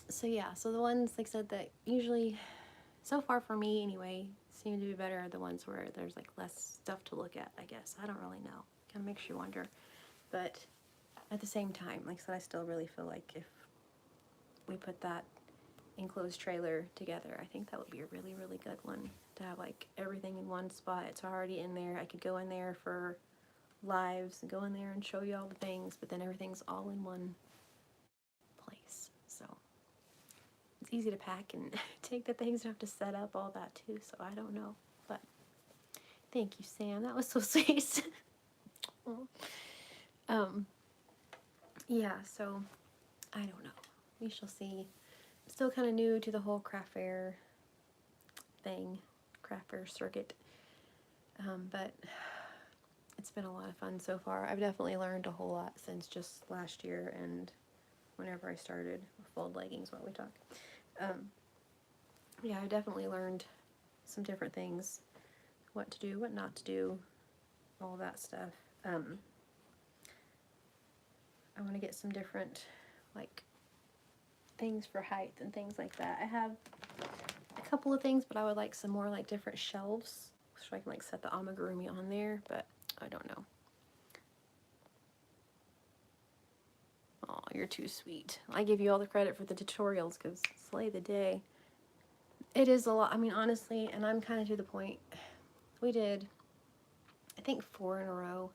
Speaker 1: So yeah, so the ones, like I said, that usually, so far for me anyway, seem to be better are the ones where there's like less stuff to look at, I guess. I don't really know. Kind of makes you wonder. But at the same time, like I said, I still really feel like if we put that enclosed trailer together, I think that would be a really, really good one. To have like everything in one spot. It's already in there. I could go in there for lives and go in there and show you all the things, but then everything's all in one place. So it's easy to pack and take the things. Don't have to set up all that too. So I don't know, but thank you, Sam. That was so sweet. Yeah. So I don't know. We shall see. Still kind of new to the whole craft fair thing, craft fair circuit. But it's been a lot of fun so far. I've definitely learned a whole lot since just last year and whenever I started with fold leggings while we talk. Yeah, I've definitely learned some different things, what to do, what not to do, all that stuff. I want to get some different, like, things for height and things like that. I have a couple of things, but I would like some more, like, different shelves so I can, like, set the amigurumi on there, but I don't know. Oh, you're too sweet. I give you all the credit for the tutorials because slay the day. It is a lot. Honestly, and I'm kind of to the point. We did, I think, 4 in a row.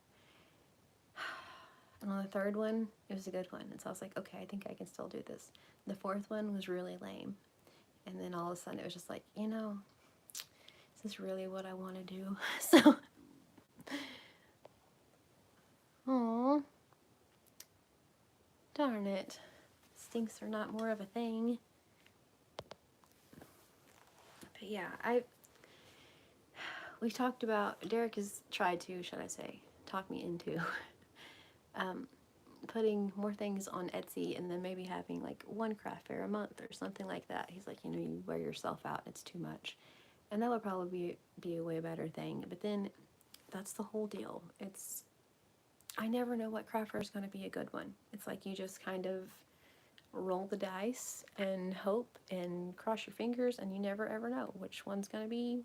Speaker 1: And on the third one, it was a good one. And so I was like, okay, I think I can still do this. The 4th one was really lame. And then all of a sudden it was just like, is this really what I want to do? So, oh, darn it. Stinks are not more of a thing. But yeah, we've talked about, Derek has tried to, should I say, talk me into putting more things on Etsy and then maybe having like one craft fair a month or something like that. He's like, you wear yourself out, it's too much. And that would probably be a way better thing. But then that's the whole deal. I never know what craft fair is going to be a good one. It's like you just kind of roll the dice and hope and cross your fingers, and you never ever know which one's going to be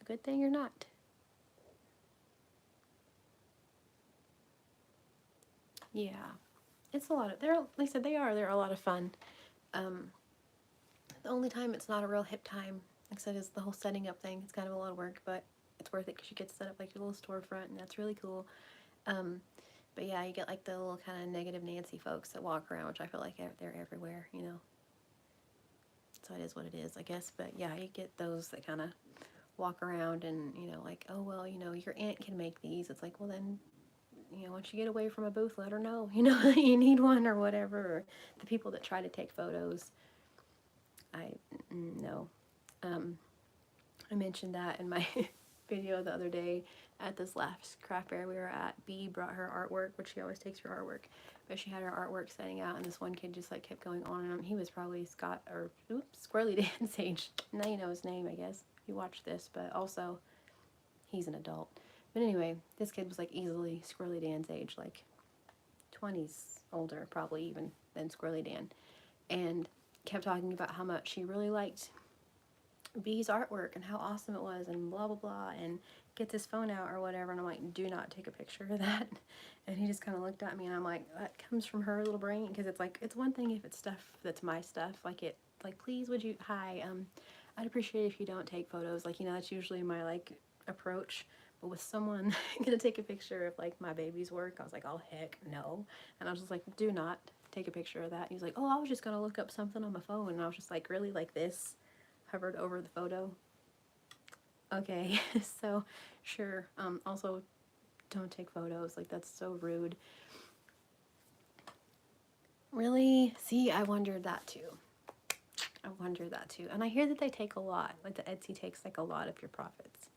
Speaker 1: a good thing or not. Yeah, it's a lot of, they're, like I said, they're a lot of fun. The only time it's not a real hip time, like I said, is the whole setting up thing. It's kind of a lot of work, but it's worth it because you get to set up like your little storefront, and that's really cool. But yeah, you get like the little kind of negative Nancy folks that walk around, which I feel like they're everywhere, you know. So it is what it is, I guess. But yeah, you get those that kind of walk around and, you know, like, oh, well, you know, your aunt can make these. It's like, well, then, you know, once you get away from a booth, let her know, you know, that you need one or whatever. Or the people that try to take photos, no. I mentioned that in my video the other day at this last craft fair we were at. B brought her artwork, which she always takes her artwork, but she had her artwork setting out, and this one kid just like kept going on and on. He was probably Squirrely Dan's age. Now you know his name, I guess, if you watch this, but also he's an adult. But anyway, this kid was like easily Squirrely Dan's age, like 20s older, probably even than Squirrely Dan, and kept talking about how much she really liked B's artwork and how awesome it was and blah blah blah, and get this phone out or whatever, and I'm like, do not take a picture of that. And he just kind of looked at me, and I'm like, that comes from her little brain, because it's like, it's one thing if it's stuff that's my stuff, like please would you, hi, I'd appreciate if you don't take photos, like, you know, that's usually my like approach. But with someone gonna take a picture of like my baby's work, I was like, oh heck no. And I was just like, do not take a picture of that. He was like, oh, I was just gonna look up something on my phone. And I was just like, really, like this hovered over the photo? Okay. So sure. Also, don't take photos, like that's so rude. Really? See, I wondered that too. And I hear that they take a lot, like the Etsy takes like a lot of your profits,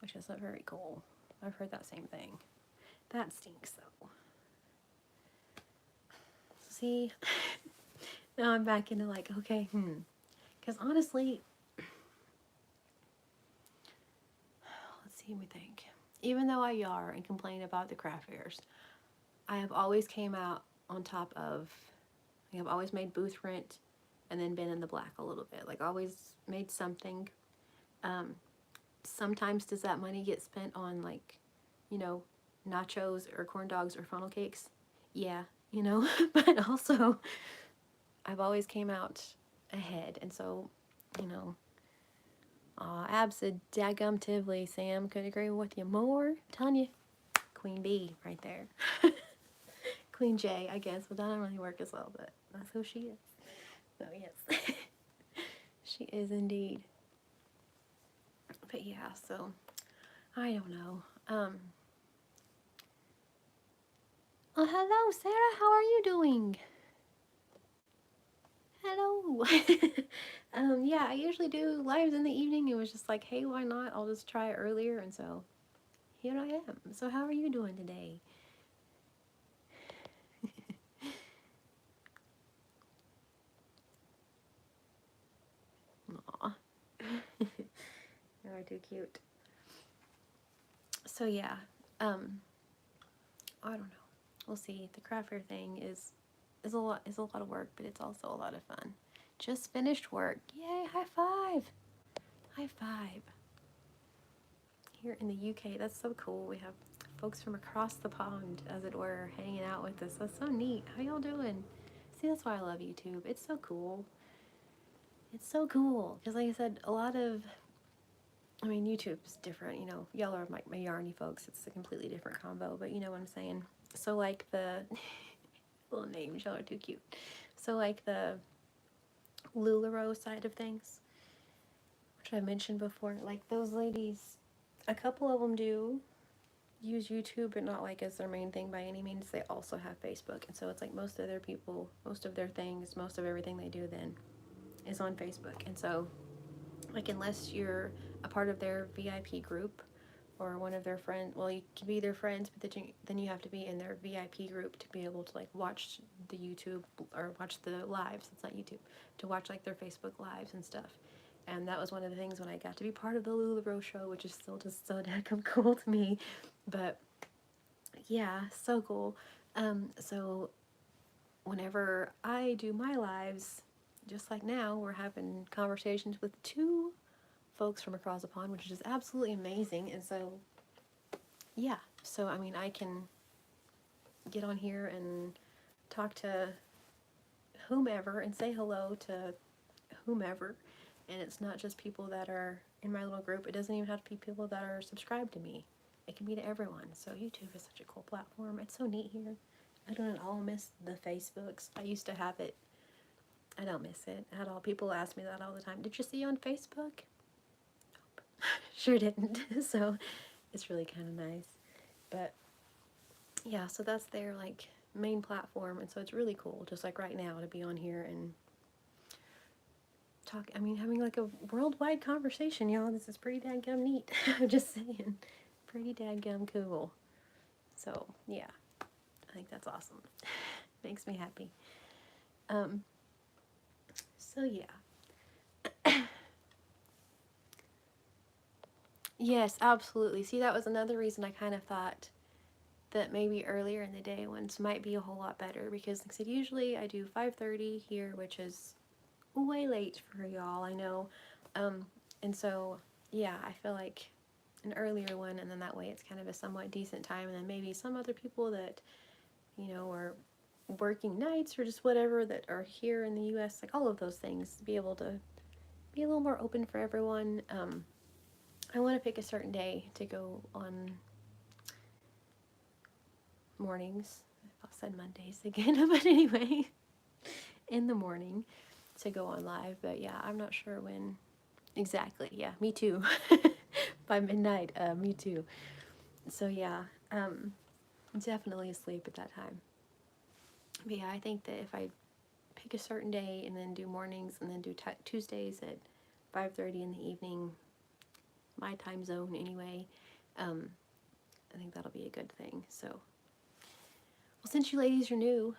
Speaker 1: which is not very cool. I've heard that same thing. That stinks though. See, now I'm back into like, okay, because honestly, let's see, we think. Even though I yar and complain about the craft fairs, I have always came out on top of, I have always made booth rent and then been in the black a little bit. Like always made something. Sometimes does that money get spent on like, you know, nachos or corn dogs or funnel cakes? Yeah, you know, but also I've always came out ahead. And so, you know, abso-daggumtively, Sam, couldn't agree with you more. I'm telling you, Queen B right there. Queen J, I guess, but that doesn't really work as well, but that's who she is. So yes, she is indeed. But yeah, so I don't know. Oh, hello, Sarah. How are you doing? Hello. Yeah, I usually do lives in the evening. It was just like, hey, why not? I'll just try it earlier, and so here I am. So how are you doing today? Aw. You're too cute. So yeah, I don't know. We'll see. The craft fair thing is a lot of work, but it's also a lot of fun. Just finished work. Yay, high five. High five. Here in the UK, that's so cool. We have folks from across the pond, as it were, hanging out with us. That's so neat. How y'all doing? See, that's why I love YouTube. It's so cool. It's so cool. Because like I said, a lot of, I mean, YouTube's different, you know. Y'all are like my yarny folks. It's a completely different combo, but you know what I'm saying. So like the little names, y'all are too cute. So like the LuLaRoe side of things, which I mentioned before, like those ladies, a couple of them do use YouTube, but not like as their main thing by any means. They also have Facebook, and so it's like most of their people, most of their things, most of everything they do then is on Facebook. And so like unless you're a part of their VIP group or one of their friends, well, you can be their friends, but then you have to be in their VIP group to be able to like watch the YouTube or watch the lives. It's not YouTube, to watch like their Facebook lives and stuff. And that was one of the things when I got to be part of the LuLaRoe show, which is still just so damn cool to me. But yeah, so cool. So whenever I do my lives, just like now, we're having conversations with two folks from across the pond, which is absolutely amazing. And so, yeah, so I mean, I can get on here and talk to whomever and say hello to whomever. And it's not just people that are in my little group. It doesn't even have to be people that are subscribed to me. It can be to everyone. So YouTube is such a cool platform. It's so neat here. I don't at all miss the Facebooks. I used to have it. I don't miss it at all. People ask me that all the time. Did you see you on Facebook? Nope. Sure didn't. So it's really kind of nice. But yeah, so that's their like main platform. And so it's really cool, just like right now, to be on here and talk. I mean, having like a worldwide conversation, y'all. This is pretty dadgum neat. I'm just saying. Pretty dadgum cool. So yeah, I think that's awesome. Makes me happy. So yeah. Yes, absolutely. See, that was another reason I kind of thought that maybe earlier in the day ones might be a whole lot better, because like I said, usually I do 5:30 here, which is way late for y'all, I know. And so yeah, I feel like an earlier one, and then that way it's kind of a somewhat decent time, and then maybe some other people that, you know, are working nights or just whatever that are here in the US, like all of those things, be able to be a little more open for everyone. I want to pick a certain day to go on mornings. I said Mondays again, but anyway, in the morning to go on live. But yeah, I'm not sure when exactly. Yeah, me too. By midnight, me too. So yeah, definitely asleep at that time. But yeah, I think that if I pick a certain day and then do mornings and then do Tuesdays at 5:30 in the evening, my time zone anyway, I think that'll be a good thing. So, well, since you ladies are new,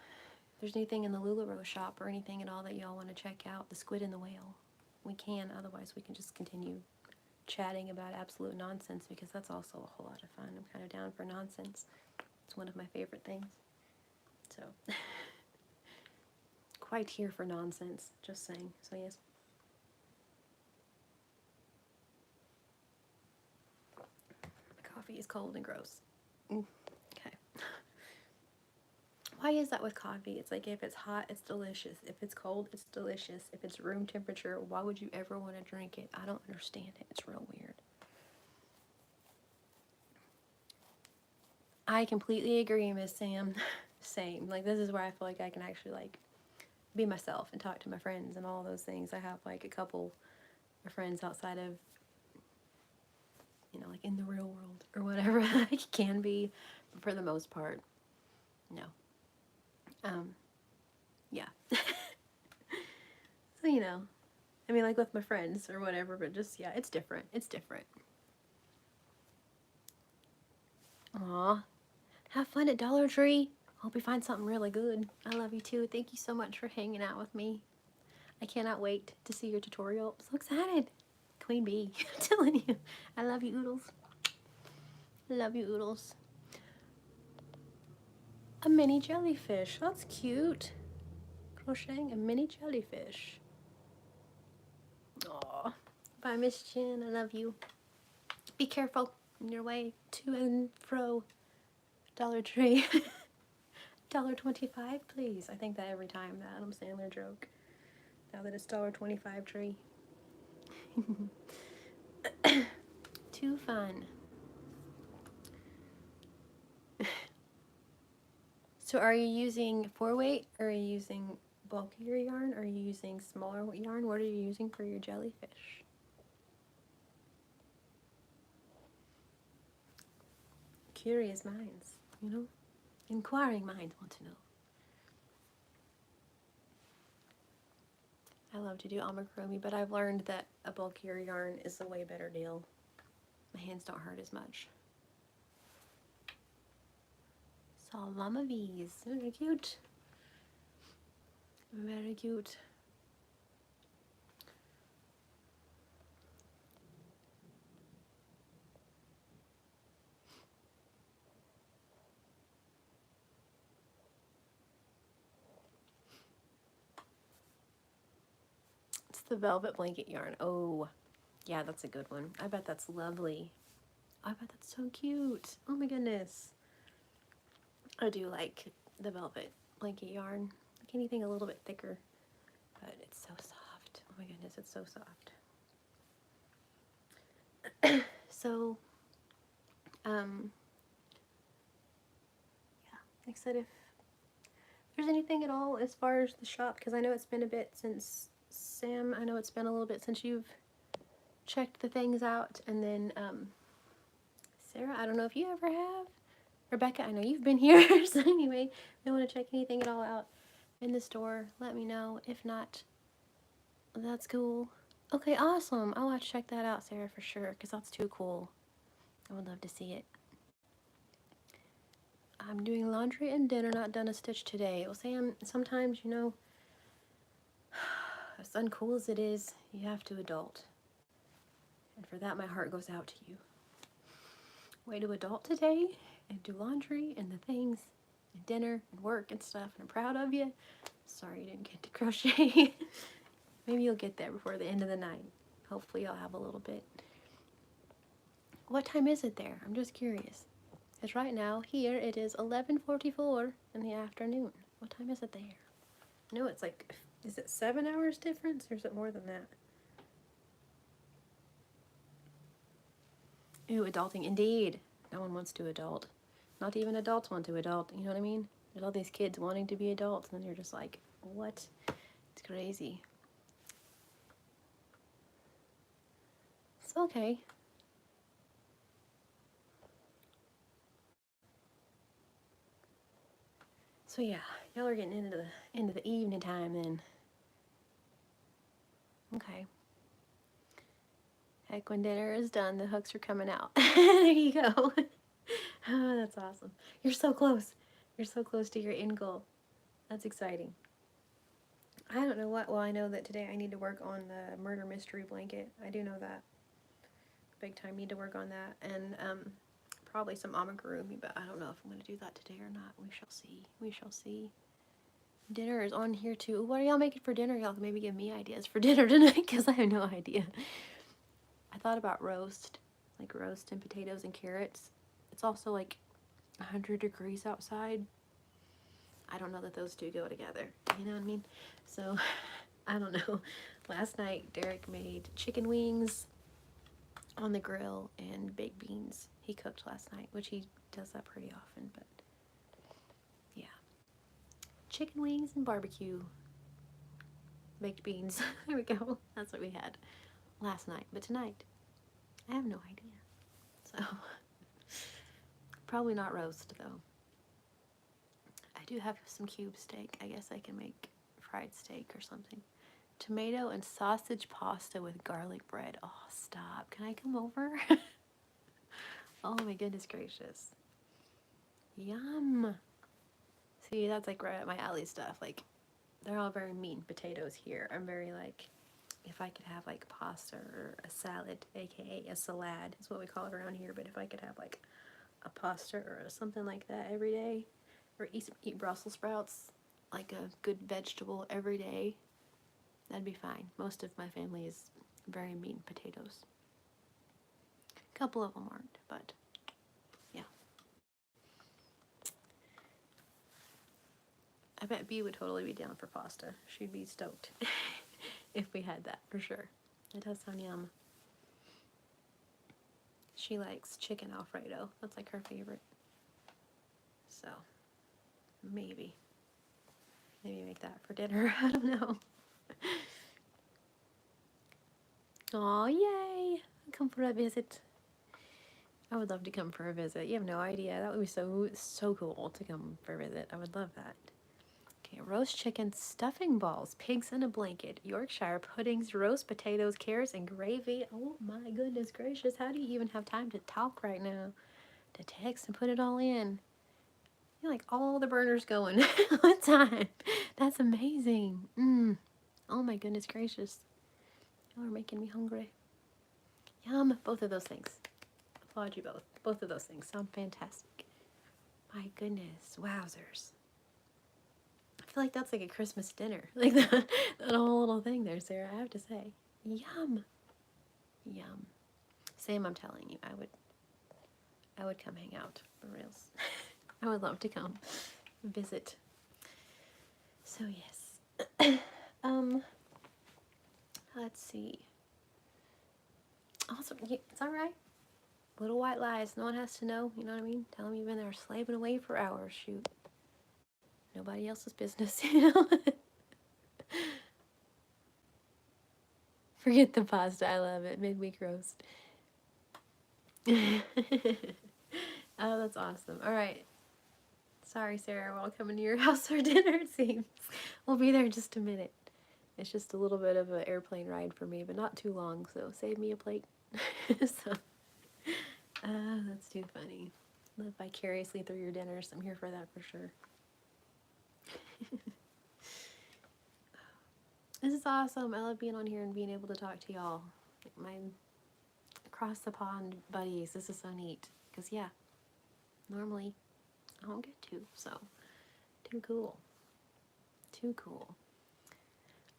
Speaker 1: if there's anything in the LuLaRoe shop or anything at all that y'all want to check out, the Squid and the Whale, we can. Otherwise, we can just continue chatting about absolute nonsense, because that's also a whole lot of fun. I'm kind of down for nonsense. It's one of my favorite things. So, quite here for nonsense, just saying. So, yes. My coffee is cold and gross. Okay. Why is that with coffee? It's like if it's hot, it's delicious. If it's cold, it's delicious. If it's room temperature, why would you ever want to drink it? I don't understand it. It's real weird. I completely agree, Miss Sam. Same. Like, this is where I feel like I can actually, like, be myself and talk to my friends and all those things. I have, like, a couple of friends outside of, you know, like, in the real world or whatever I can be. But for the most part, no. Yeah. So, you know, I mean, like, with my friends or whatever, but just, yeah, it's different. It's different. Aw. Have fun at Dollar Tree. Hope you find something really good. I love you too. Thank you so much for hanging out with me. I cannot wait to see your tutorial. I'm so excited. Queen Bee. I'm telling you. I love you, Oodles. I love you, Oodles. A mini jellyfish. That's cute. Crocheting a mini jellyfish. Aw. Bye, Miss Jen. I love you. Be careful on your way to and fro. Dollar Tree. $1.25, please. I think that every time, the Adam Sandler joke. Now that it's $1.25 tree. Too fun. So are you using 4-weight, or are you using bulkier yarn, or are you using smaller yarn? What are you using for your jellyfish? Curious minds, you know? Inquiring minds want to know. I love to do amacromie, but I've learned that a bulkier yarn is a way better deal. My hands don't hurt as much. So llama bees, very cute. Very cute. It's the velvet blanket yarn. Oh, yeah, that's a good one. I bet that's lovely. I bet that's so cute. Oh my goodness. I do like the velvet blanket yarn. Like anything a little bit thicker, but it's so soft. Oh my goodness, it's so soft. So, yeah, like I said, if there's anything at all as far as the shop, because I know it's been a bit since Sam, I know it's been a little bit since you've checked the things out, and then, Sarah, I don't know if you ever have. Rebecca, I know you've been here, so anyway, if you want to check anything at all out in the store, let me know. If not, that's cool. Okay, awesome. I'll have to check that out, Sarah, for sure, because that's too cool. I would love to see it. I'm doing laundry and dinner, not done a stitch today. Well, Sam, sometimes, you know, as uncool as it is, you have to adult. And for that, my heart goes out to you. Way to adult today and do laundry and the things and dinner and work and stuff, and I'm proud of you. Sorry you didn't get to crochet. Maybe you'll get there before the end of the night. Hopefully I'll have a little bit. What time is it there? I'm just curious. Because right now, here, it is 11:44 in the afternoon. What time is it there? No, it's like, is it 7 hours difference, or is it more than that? Ooh, adulting, indeed. No one wants to adult. Not even adults want to adult, you know what I mean? There's all these kids wanting to be adults, and you're just like, what? It's crazy. It's okay. So yeah, y'all are getting into the evening time then. Okay. Heck, when dinner is done, the hooks are coming out. There you go. Oh, that's awesome. You're so close. You're so close to your end goal. That's exciting. I don't know what. Well, I know that today I need to work on the murder mystery blanket. I do know that. Big time need to work on that. And probably some amigurumi, but I don't know if I'm going to do that today or not. We shall see. We shall see. Dinner is on here too. What are y'all making for dinner? Y'all can maybe give me ideas for dinner tonight, because I have no idea. I thought about roast, like roast and potatoes and carrots. It's also like 100 degrees outside. I don't know that those two go together. You know what I mean? So, I don't know. Last night, Derek made chicken wings on the grill and baked beans. He cooked last night, which he does that pretty often, but yeah. Chicken wings and barbecue. Baked beans. There we go. That's what we had last night. But tonight, I have no idea. So, probably not roast, though. I do have some cube steak. I guess I can make fried steak or something. Tomato and sausage pasta with garlic bread. Oh, stop. Can I come over? Oh my goodness gracious. Yum. See, that's like right up my alley stuff. Like, they're all very meat and potatoes here. I'm very like, if I could have like pasta or a salad, aka a salad is what we call it around here, but if I could have like a pasta or something like that every day, or eat Brussels sprouts, like a good vegetable every day, that'd be fine. Most of my family is very meat and potatoes. A couple of them aren't, but yeah. I bet B would totally be down for pasta. She'd be stoked if we had that, for sure. It does sound yum. She likes chicken Alfredo. That's like her favorite. So, maybe make that for dinner. I don't know. Aw, yay! Come for a visit. I would love to come for a visit. You have no idea. That would be so cool to come for a visit. I would love that. Okay, roast chicken, stuffing balls, pigs in a blanket, Yorkshire puddings, roast potatoes, carrots, and gravy. Oh my goodness gracious. How do you even have time to talk right now? To text and put it all in. You're like all the burners going one time. That's amazing. Oh my goodness gracious. Y'all are making me hungry. Yum. Both of those things. Applaud you both. Both of those things sound fantastic. My goodness. Wowzers. I feel like that's like a Christmas dinner. Like that whole little thing there, Sarah, I have to say. Yum. Yum. Sam, I'm telling you, I would come hang out for reals. I would love to come visit. So yes. Let's see. Also, it's all right. Little white lies. No one has to know. You know what I mean? Tell them you've been there slaving away for hours. Shoot. Nobody else's business, you know? Forget the pasta. I love it. Midweek roast. Oh, that's awesome. All right. Sorry, Sarah. We're all coming to your house for dinner, it seems. We'll be there in just a minute. It's just a little bit of an airplane ride for me, but not too long, so save me a plate. So, that's too funny. Live vicariously through your dinners. I'm here for that for sure. This is awesome. I love being on here and being able to talk to y'all. Like my across the pond buddies. This is so neat. Because, yeah, normally I don't get to. So, too cool. Too cool.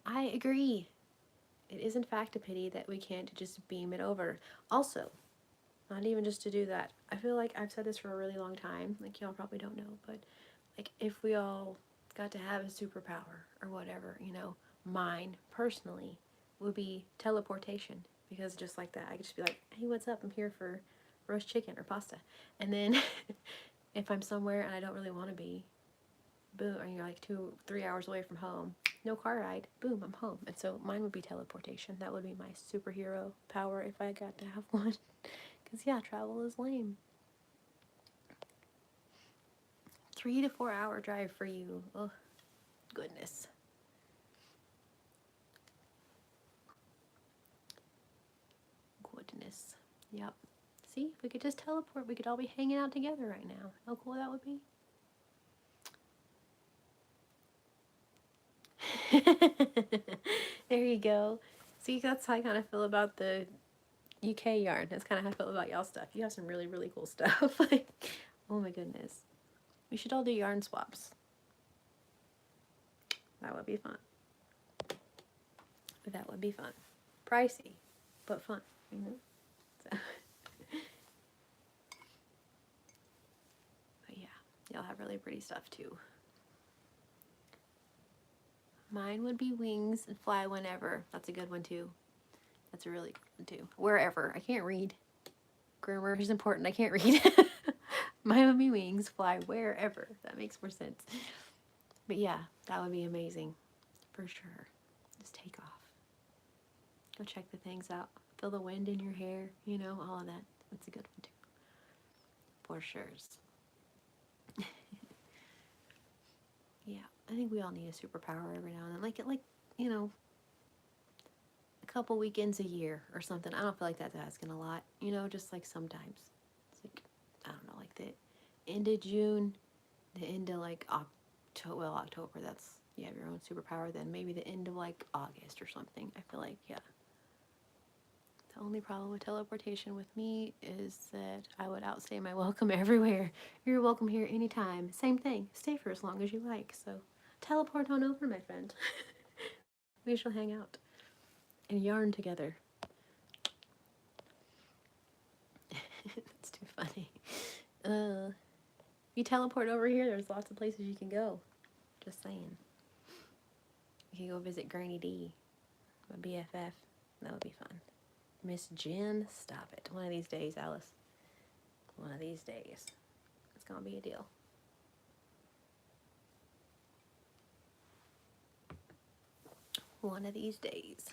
Speaker 1: I agree. It is, in fact, a pity that we can't just beam it over. Also, not even just to do that. I feel like I've said this for a really long time. Like, y'all probably don't know. But, like, if we all got to have a superpower or whatever, you know, mine, personally, would be teleportation. Because just like that, I could just be like, hey, what's up? I'm here for roast chicken or pasta. And then if I'm somewhere and I don't really want to be, boom, or you're like 2-3 hours away from home, no car ride, boom, I'm home. And so mine would be teleportation. That would be my superhero power if I got to have one. Because, yeah, travel is lame. 3 to 4 hour drive for you. Oh, goodness. Goodness. Yep. See, if we could just teleport, we could all be hanging out together right now. How cool that would be. There you go. See, that's how I kind of feel about the UK yarn. That's kind of how I feel about y'all stuff. You have some really, really cool stuff. Like, oh my goodness. We should all do yarn swaps. That would be fun. That would be fun. Pricey, but fun, you know? So. But yeah, y'all have really pretty stuff too. Mine would be wings and fly whenever. That's a good one too. That's a really good one too. Wherever. I can't read. Grammar is important. I can't read. Mine would be wings, fly wherever. That makes more sense. But yeah, that would be amazing. For sure. Just take off. Go check the things out. Feel the wind in your hair. You know, all of that. That's a good one too. For sure. Yeah, I think we all need a superpower every now and then. Like, you know, a couple weekends a year or something. I don't feel like that's asking a lot. You know, just like sometimes. It's like, I don't know, like the end of June, the end of like October, that's, you have your own superpower. Then maybe the end of like August or something. I feel like, yeah. The only problem with teleportation with me is that I would outstay my welcome everywhere. You're welcome here anytime. Same thing. Stay for as long as you like. So teleport on over, my friend. We shall hang out and yarn together. That's too funny. If you teleport over here, there's lots of places you can go. Just saying. You can go visit Granny D, my BFF. That would be fun. Miss Jen, stop it. One of these days, Alice. One of these days. It's gonna be a deal. One of these days.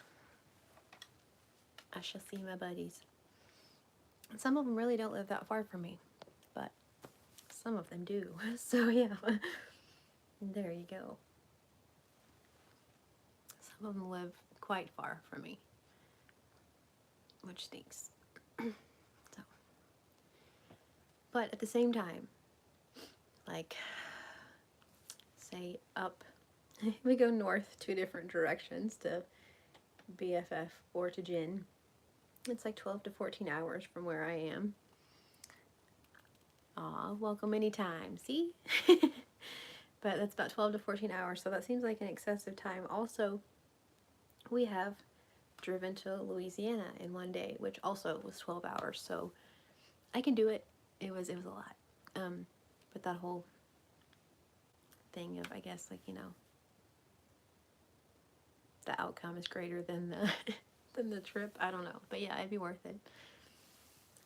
Speaker 1: I shall see my buddies. And some of them really don't live that far from me. But some of them do. So yeah. There you go. Some of them live quite far from me. Which stinks. So. But at the same time, like, say up, we go north 2 different directions to BFF or to Jen. It's like 12 to 14 hours from where I am. Aw, welcome anytime, see? But that's about 12 to 14 hours, so that seems like an excessive time. Also, we have driven to Louisiana in one day, which also was 12 hours, so I can do it. It was a lot. But that whole thing of, I guess, like, you know, the outcome is greater than the than the trip. I don't know, but yeah, it'd be worth it.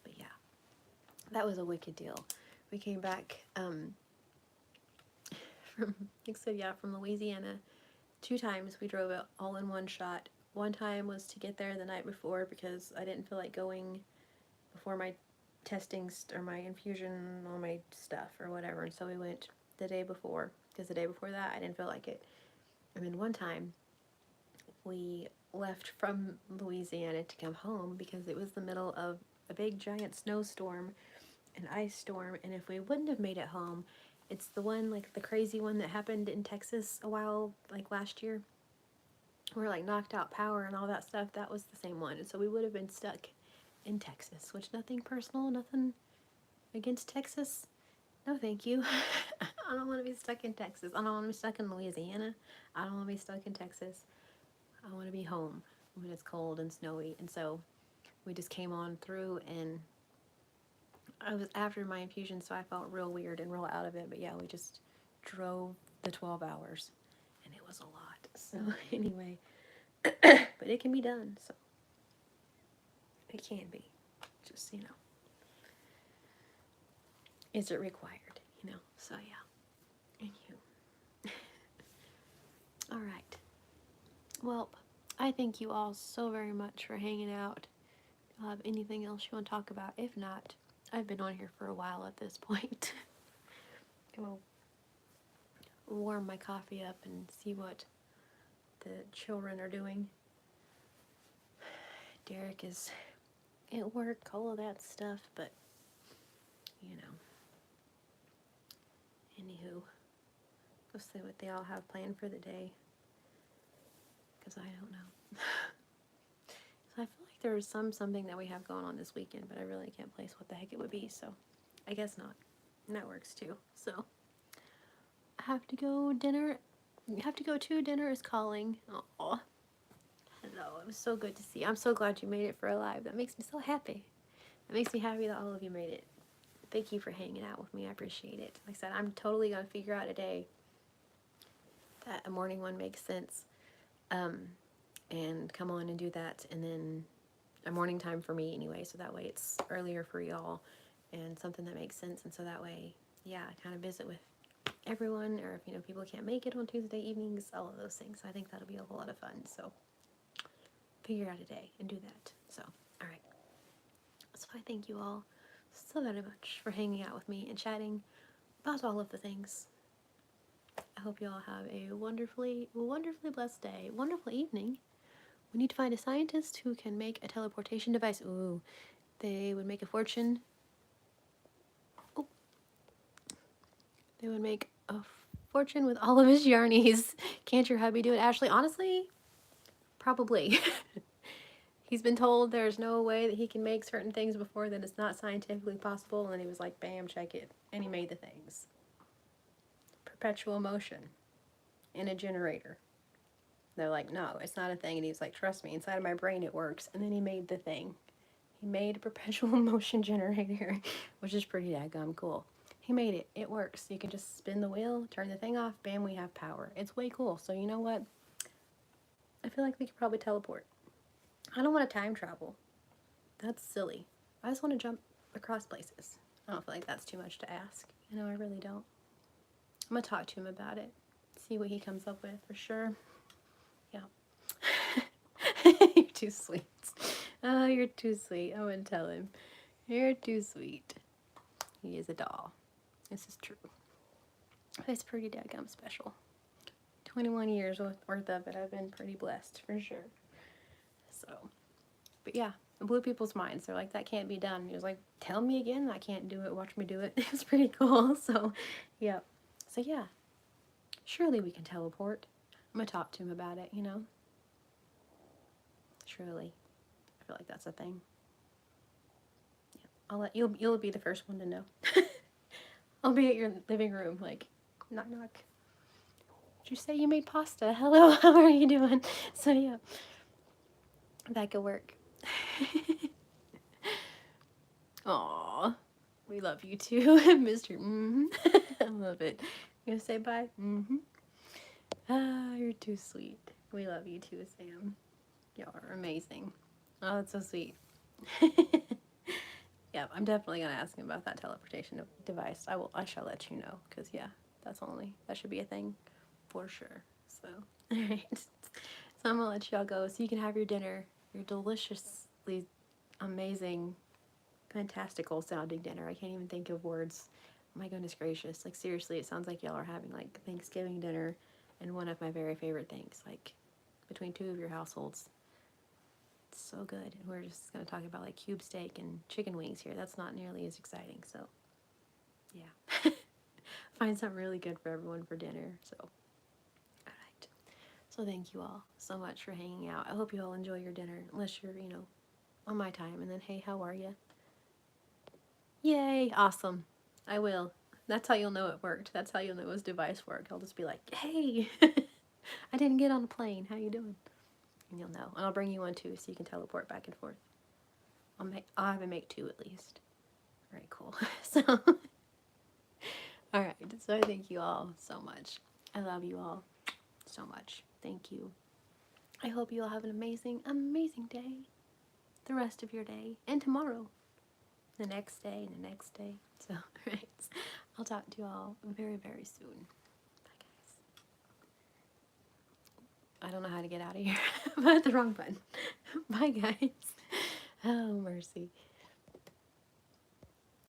Speaker 1: But yeah, that was a wicked deal. We came back from, like I said, yeah, from Louisiana. 2 times we drove it all in one shot. One time was to get there the night before because I didn't feel like going before my testing or my infusion, all my stuff or whatever, and so we went the day before because the day before that I didn't feel like it. And then one time we left from Louisiana to come home because it was the middle of a big giant snowstorm, an ice storm, and if we wouldn't have made it home, it's the one, like the crazy one that happened in Texas a while, like last year, where like knocked out power and all that stuff. That was the same one, and so we would have been stuck in Texas, which nothing personal, nothing against Texas. No, thank you. I don't want to be stuck in Texas. I don't want to be stuck in Louisiana. I don't want to be stuck in Texas. I want to be home when it's cold and snowy. And so we just came on through, and I was after my infusion, so I felt real weird and real out of it. But yeah, we just drove the 12 hours, and it was a lot. So anyway, but it can be done. So it can be. Just, is it required? So yeah. Anywho. All right. Well, I thank you all so very much for hanging out. Do you have anything else you want to talk about? If not, I've been on here for a while at this point. I'm gonna warm my coffee up and see what the children are doing. Derek is at work, all of that stuff, but anywho, go see what they all have planned for the day, because I don't know. So I feel like there's something that we have going on this weekend, but I really can't place what the heck it would be, so I guess not. And that works too. So I have to go dinner. You have to go to dinner is calling. Aw. Hello. It was so good to see you. I'm so glad you made it for a live. That makes me so happy. It makes me happy that all of you made it. Thank you for hanging out with me. I appreciate it. Like I said, I'm totally going to figure out a day that a morning one makes sense. And come on and do that. And then a morning time for me anyway. So that way it's earlier for y'all and something that makes sense. And so that way, yeah, I kind of visit with everyone. Or if, people can't make it on Tuesday evenings, all of those things. I think that'll be a whole lot of fun. So figure out a day and do that. So, all right. So I thank you all so very much for hanging out with me and chatting about all of the things. I hope you all have a wonderfully, wonderfully blessed day, wonderful evening. We need to find a scientist who can make a teleportation device. Ooh, they would make a fortune. Oh, they would make a fortune with all of his yarnies. Can't your hubby do it, Ashley? Honestly, probably. He's been told there's no way that he can make certain things before, that it's not scientifically possible, and then he was like, bam, check it. And he made the things. Perpetual motion in a generator. They're like, no, it's not a thing. And he's like, trust me, inside of my brain it works. And then he made the thing. He made a perpetual motion generator, which is pretty daggum cool. He made it. It works. You can just spin the wheel, turn the thing off, bam, we have power. It's way cool. So you know what? I feel like we could probably teleport. I don't want to time travel. That's silly. I just want to jump across places. I don't feel like that's too much to ask. I really don't. I'm going to talk to him about it. See what he comes up with for sure. Yeah. You're too sweet. Oh, you're too sweet. I wouldn't tell him. You're too sweet. He is a doll. This is true. It's pretty daggum special. 21 years worth of it. I've been pretty blessed for sure. So, but yeah, it blew people's minds. They're like, that can't be done. He was like, tell me again. I can't do it. Watch me do it. It was pretty cool. So, yeah. So, yeah. Surely we can teleport. I'm going to talk to him about it, Surely. I feel like that's a thing. Yeah. I'll let you'll be the first one to know. I'll be at your living room, like, knock, knock. Did you say you made pasta? Hello, how are you doing? So, yeah. That could work. Aw, we love you too, Mr. I love it. You gonna say bye? Ah, you're too sweet. We love you too, Sam. Y'all are amazing. Oh, that's so sweet. Yeah, I'm definitely gonna ask him about that teleportation device. I shall let you know, because yeah, that should be a thing for sure. So, all right. So I'm gonna let y'all go so you can have your dinner, your deliciously amazing, fantastical sounding dinner. I can't even think of words. My goodness gracious! Like seriously, it sounds like y'all are having like Thanksgiving dinner, and one of my very favorite things, like between two of your households. It's so good. And we're just going to talk about like cube steak and chicken wings here. That's not nearly as exciting. So, yeah. Find something really good for everyone for dinner. So, all right. So, thank you all so much for hanging out. I hope you all enjoy your dinner, unless you're, on my time. And then, hey, how are you? Yay. Awesome. I will. That's how you'll know it worked. That's how you'll know his device worked. I'll just be like, hey, I didn't get on a plane. How you doing? And you'll know. And I'll bring you one too, so you can teleport back and forth. I'll have to make two at least. Very cool. So, all right. So I thank you all so much. I love you all so much. Thank you. I hope you all have an amazing, amazing day. The rest of your day and tomorrow. The next day and the next day. So, all right. I'll talk to you all very, very soon. Bye, guys. I don't know how to get out of here. I hit the wrong button. Bye, guys. Oh, mercy.